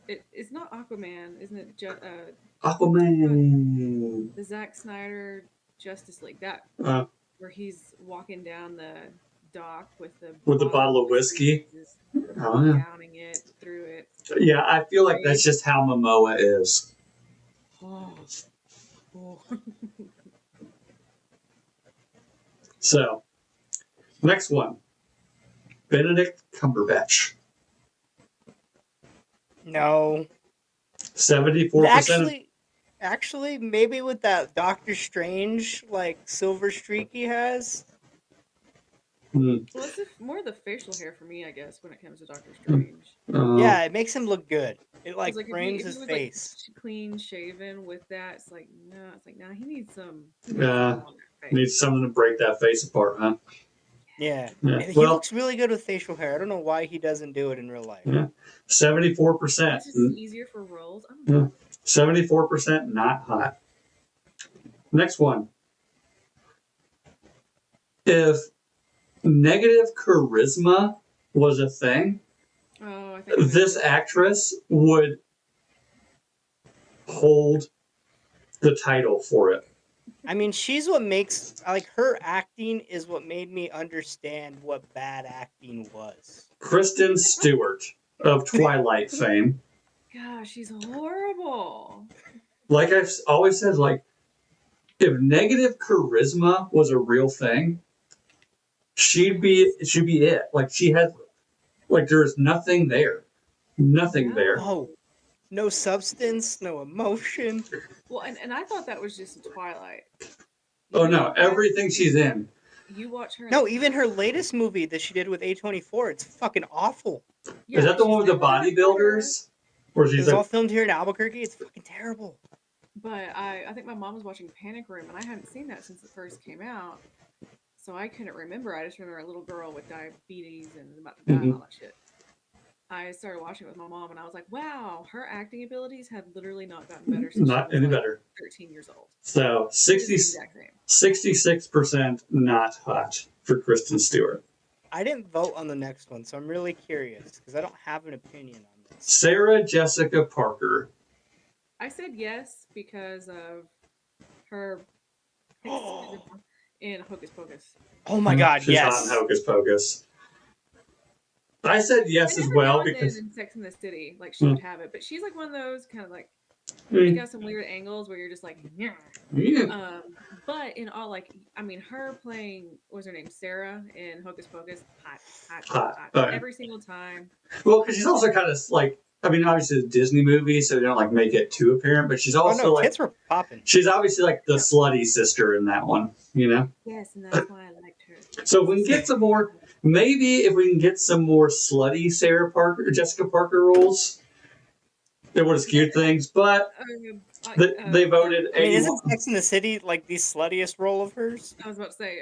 [SPEAKER 2] it's not Aquaman, isn't it?
[SPEAKER 3] Aquaman.
[SPEAKER 2] The Zack Snyder Justice League that where he's walking down the dock with the
[SPEAKER 3] bottle of whiskey.
[SPEAKER 2] just
[SPEAKER 3] Oh, yeah.
[SPEAKER 2] downing it through it.
[SPEAKER 3] Yeah, I feel like that's just how Momoa is.
[SPEAKER 2] Oh. Oh.
[SPEAKER 3] So, next one, Benedict Cumberbatch.
[SPEAKER 1] No.
[SPEAKER 3] 74%.
[SPEAKER 1] Actually, maybe with that Doctor Strange like silver streak he has.
[SPEAKER 2] Well, it's more the facial hair for me, I guess, when it comes to Doctor Strange.
[SPEAKER 1] Yeah, it makes him look good. It like
[SPEAKER 2] Like,
[SPEAKER 1] frames
[SPEAKER 2] if
[SPEAKER 1] his
[SPEAKER 2] he was,
[SPEAKER 1] face.
[SPEAKER 2] Like, clean shaven with that, it's like no, he needs some.
[SPEAKER 3] Yeah, needs something to break that face apart, huh?
[SPEAKER 1] Yeah.
[SPEAKER 3] Yeah.
[SPEAKER 1] And he looks really good with facial hair. I don't know why he doesn't do it in real life.
[SPEAKER 3] Yeah. 74%.
[SPEAKER 2] It's just easier for roles. I don't know.
[SPEAKER 3] 74% not hot. Next one. If negative charisma was a thing,
[SPEAKER 2] Oh, I think
[SPEAKER 3] this actress would hold the title for it.
[SPEAKER 1] I mean, she's what makes like her acting is what made me understand what bad acting was.
[SPEAKER 3] Kristen Stewart of Twilight fame.
[SPEAKER 2] Gosh, she's horrible.
[SPEAKER 3] Like I've always said, like if negative charisma was a real thing, she'd be it. Like she has, like there's nothing there, nothing there.
[SPEAKER 1] Oh, no substance, no emotion.
[SPEAKER 2] Well, and I thought that was just in Twilight.
[SPEAKER 3] Oh
[SPEAKER 2] You
[SPEAKER 3] no,
[SPEAKER 2] go back
[SPEAKER 3] everything she's in.
[SPEAKER 2] You watch her.
[SPEAKER 1] No, even her latest movie that she did with A24, it's fucking awful.
[SPEAKER 2] Yeah,
[SPEAKER 3] Is that the
[SPEAKER 2] she's
[SPEAKER 3] one with the
[SPEAKER 2] never had a career,
[SPEAKER 3] bodybuilders? Where
[SPEAKER 1] It
[SPEAKER 3] she's
[SPEAKER 1] was
[SPEAKER 3] like,
[SPEAKER 1] all filmed here in Albuquerque. It's fucking terrible.
[SPEAKER 2] But I think my mom was watching Panic Room, and I hadn't seen that since it first came out, so I couldn't remember. I just remember a little girl with diabetes and about to die and all that shit. I started watching it with my mom, and I was like, "Wow, her acting abilities have literally not gotten better since
[SPEAKER 3] not
[SPEAKER 2] she was
[SPEAKER 3] any
[SPEAKER 2] like
[SPEAKER 3] better.
[SPEAKER 2] 13 years old."
[SPEAKER 3] So
[SPEAKER 2] It is the exact same.
[SPEAKER 3] 66% not hot for Kristen Stewart.
[SPEAKER 1] I didn't vote on the next one, so I'm really curious because I don't have an opinion on this.
[SPEAKER 3] Sarah Jessica Parker.
[SPEAKER 2] I said yes because of her in Hocus Pocus.
[SPEAKER 1] Oh my god,
[SPEAKER 3] She's hot
[SPEAKER 1] yes.
[SPEAKER 3] in Hocus Pocus. I said yes
[SPEAKER 2] And
[SPEAKER 3] as
[SPEAKER 2] every now
[SPEAKER 3] well
[SPEAKER 2] and then
[SPEAKER 3] because
[SPEAKER 2] in Sex in the City, like she would have it, but she's like one of those kind of like you
[SPEAKER 3] mm,
[SPEAKER 2] got some weird angles where you're just like, yeah.
[SPEAKER 3] yeah.
[SPEAKER 2] But in all, like, I mean, her playing what was her name, Sarah in Hocus Pocus, hot.
[SPEAKER 3] Hot.
[SPEAKER 2] Every single time.
[SPEAKER 3] Well, because she's also kind of like, I mean, obviously it's a Disney movie, so they don't like make it too apparent, but she's
[SPEAKER 1] Oh
[SPEAKER 3] also
[SPEAKER 1] no,
[SPEAKER 3] like,
[SPEAKER 1] tits were popping.
[SPEAKER 3] she's obviously like the slutty sister in that one, you know?
[SPEAKER 2] Yes, and that's why I liked her.
[SPEAKER 3] So if we can get some more, maybe if we can get some more slutty Sarah Parker, Jessica Parker roles, it would have skewed things, but they voted
[SPEAKER 1] I mean,
[SPEAKER 3] 81.
[SPEAKER 1] isn't Sex in the City like the sluttiest role of hers?
[SPEAKER 2] I was about to say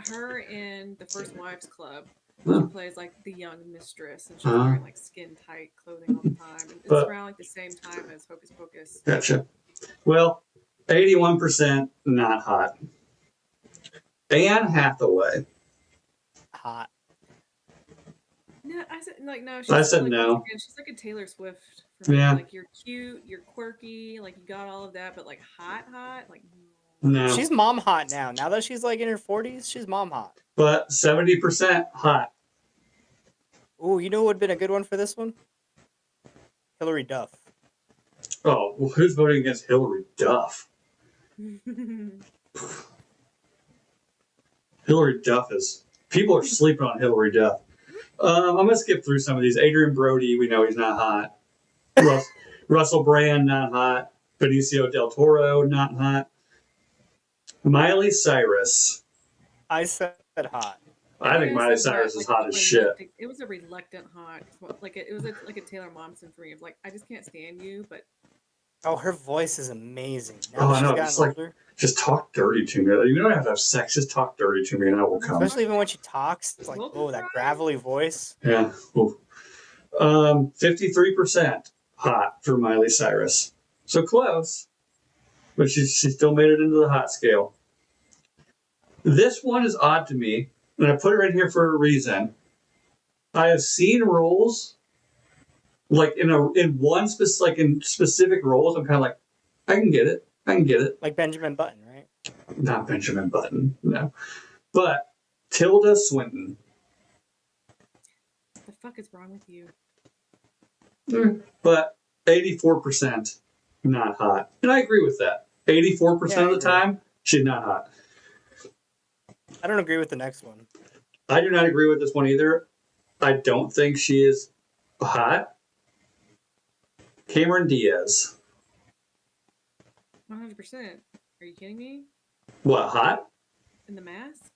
[SPEAKER 2] her in the First Wives Club.
[SPEAKER 3] Huh.
[SPEAKER 2] She plays like the young mistress, and she's wearing like skin tight clothing all the time. And it's
[SPEAKER 3] But-
[SPEAKER 2] around like the same time as Hocus Pocus.
[SPEAKER 3] Gotcha. Well, 81% not hot. Anne Hathaway.
[SPEAKER 1] Hot.
[SPEAKER 2] No, I said like no.
[SPEAKER 3] I said
[SPEAKER 2] like,
[SPEAKER 3] no.
[SPEAKER 2] again, she's like a Taylor Swift. For me.
[SPEAKER 3] Yeah.
[SPEAKER 2] Like you're cute, you're quirky, like you got all of that, but like hot, like
[SPEAKER 3] No.
[SPEAKER 1] She's mom hot now. Now that she's like in her 40s, she's mom hot.
[SPEAKER 3] But 70% hot.
[SPEAKER 1] Ooh, you know who would have been a good one for this one? Hillary Duff.
[SPEAKER 3] Oh, well, who's voting against Hillary Duff? Hillary Duff is... People are sleeping on Hillary Duff. I'm going to skip through some of these. Adrian Brody, we know he's not hot. Russell Brand, not hot. Benicio del Toro, not hot. Miley Cyrus.
[SPEAKER 1] I said hot.
[SPEAKER 3] I think Miley Cyrus is hot as shit.
[SPEAKER 2] It was a reluctant hot, like it was like a Taylor Momsen for me. Of like I just can't stand you, but
[SPEAKER 1] Oh, her voice is amazing. Now
[SPEAKER 3] Oh,
[SPEAKER 1] that
[SPEAKER 3] I
[SPEAKER 1] she's
[SPEAKER 3] know.
[SPEAKER 1] gotten
[SPEAKER 3] It's like-
[SPEAKER 1] older.
[SPEAKER 3] Just talk dirty to me. You don't have to have sex. Just talk dirty to me and I will come.
[SPEAKER 1] Especially even when she talks, it's like, oh, that gravelly voice.
[SPEAKER 3] Yeah. Ooh. 53% hot for Miley Cyrus. So close. But she still made it into the hot scale. This one is odd to me, and I put it right here for a reason. I have seen roles like in specific roles. I'm kind of like, I can get it.
[SPEAKER 1] Like Benjamin Button, right?
[SPEAKER 3] Not Benjamin Button, no. But Tilda Swinton.
[SPEAKER 2] the fuck is wrong with you?
[SPEAKER 3] But 84% not hot. And I agree with that. 84%
[SPEAKER 1] Yeah, I
[SPEAKER 3] of the
[SPEAKER 1] agree.
[SPEAKER 3] time, she's not hot.
[SPEAKER 1] I don't agree with the next one.
[SPEAKER 3] I do not agree with this one either. I don't think she is hot. Cameron Diaz.
[SPEAKER 2] 100%. Are you kidding me?
[SPEAKER 3] What, hot?
[SPEAKER 2] In The Mask?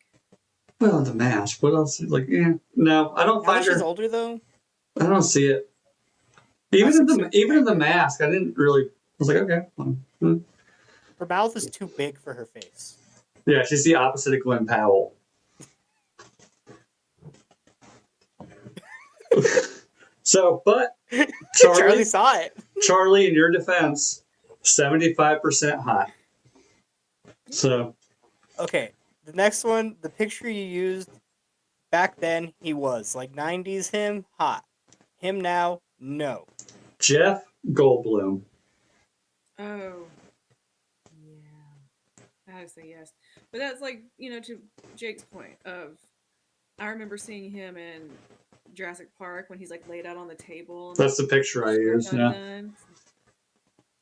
[SPEAKER 3] Well, the mask. What else? Like, yeah. No, I don't
[SPEAKER 1] Now that
[SPEAKER 3] find
[SPEAKER 1] she's
[SPEAKER 3] her.
[SPEAKER 1] older, though,
[SPEAKER 3] I don't see it. Even in the mask, I didn't really. I was like, okay.
[SPEAKER 1] her mouth is too big for her face.
[SPEAKER 3] Yeah, she's the opposite of Glenn Powell. So, but
[SPEAKER 1] Charlie saw it.
[SPEAKER 3] Charlie, in your defense, 75% hot. So,
[SPEAKER 1] Okay, the next one, the picture you used, back then, he was. Like, 90s him, hot. Him now, no.
[SPEAKER 3] Jeff Goldblum.
[SPEAKER 2] Oh. Yeah. I had to say yes. But that's like, to Jake's point of, I remember seeing him in Jurassic Park when he's like laid out on the table. And
[SPEAKER 3] That's the picture I used. Yeah.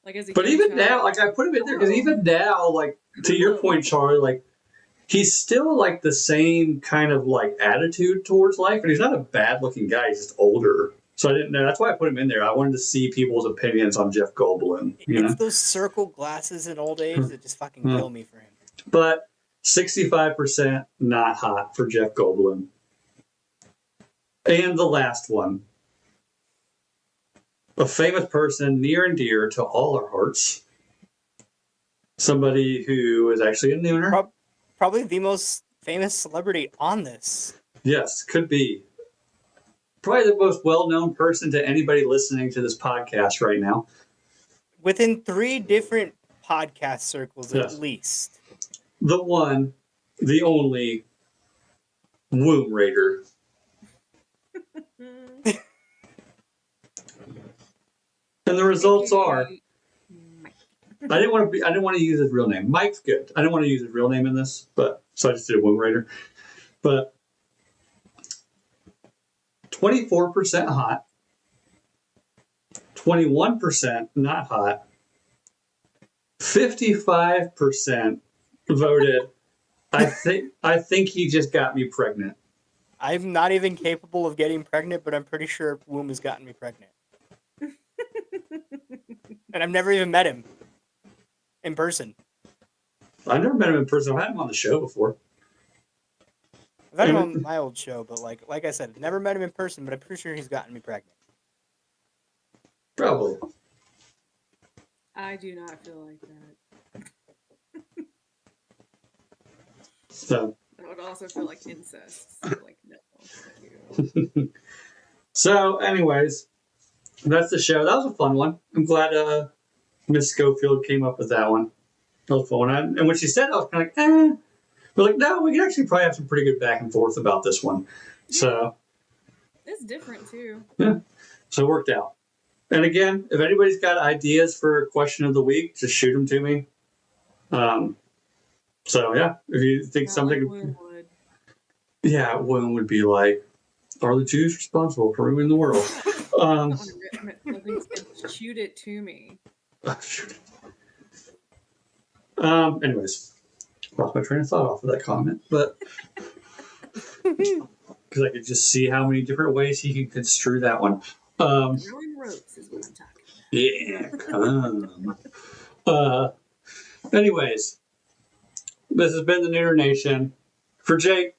[SPEAKER 2] Like as a
[SPEAKER 3] But
[SPEAKER 2] young
[SPEAKER 3] even
[SPEAKER 2] child,
[SPEAKER 3] now, like I put him in there because even now, like to your point, Charlie, like he's still like the same kind of like attitude towards life, and he's not a bad looking guy. He's just older. So I didn't know. That's why I put him in there. I wanted to see people's opinions on Jeff Goldblum. You
[SPEAKER 1] It's
[SPEAKER 3] know,
[SPEAKER 1] those circle glasses in old age that just fucking kill me for him.
[SPEAKER 3] but 65% not hot for Jeff Goldblum. And the last one, a famous person near and dear to all our hearts. Somebody who is actually a nooner.
[SPEAKER 1] Probably the most famous celebrity on this.
[SPEAKER 3] Yes, could be. Probably the most well-known person to anybody listening to this podcast right now.
[SPEAKER 1] Within 3 different podcast circles,
[SPEAKER 3] Yes.
[SPEAKER 1] at least.
[SPEAKER 3] The one, the only, Womb Raider. And the results are. I didn't want to use his real name. Mike's good. I didn't want to use his real name in this, but so I just did Womb Raider. But 24% hot, 21% not hot, 55% voted. I think he just got me pregnant.
[SPEAKER 1] I'm not even capable of getting pregnant, but I'm pretty sure Womb has gotten me pregnant. And I've never even met him in person.
[SPEAKER 3] I've never met him in person. I've had him on the show before.
[SPEAKER 1] I've had him on my old show, but like I said, I've never met him in person, but I'm pretty sure he's gotten me pregnant.
[SPEAKER 3] Probably.
[SPEAKER 2] I do not feel like that.
[SPEAKER 3] So.
[SPEAKER 2] I would also feel like incest. So like, no, thank you.
[SPEAKER 3] So, anyways, that's the show. That was a fun one. I'm glad Miss Schofield came up with that one. That was fun. And when she said it, I was kind of like, eh. But like, no, we can actually probably have some pretty good back and forth about this one. So.
[SPEAKER 2] It's different too.
[SPEAKER 3] Yeah. So it worked out. And again, if anybody's got ideas for question of the week, just shoot them to me. So yeah, if you think something,
[SPEAKER 2] Like
[SPEAKER 3] yeah, one would be like, are the Jews responsible for ruining the world?
[SPEAKER 2] Shoot it to me.
[SPEAKER 3] Shoot. Anyways, lost my train of thought off of that comment, but because I could just see how many different ways he could construe that one.
[SPEAKER 2] Throwing ropes is what I'm talking about.
[SPEAKER 3] Yeah, anyways, this has been the Neuter Nation. For Jake,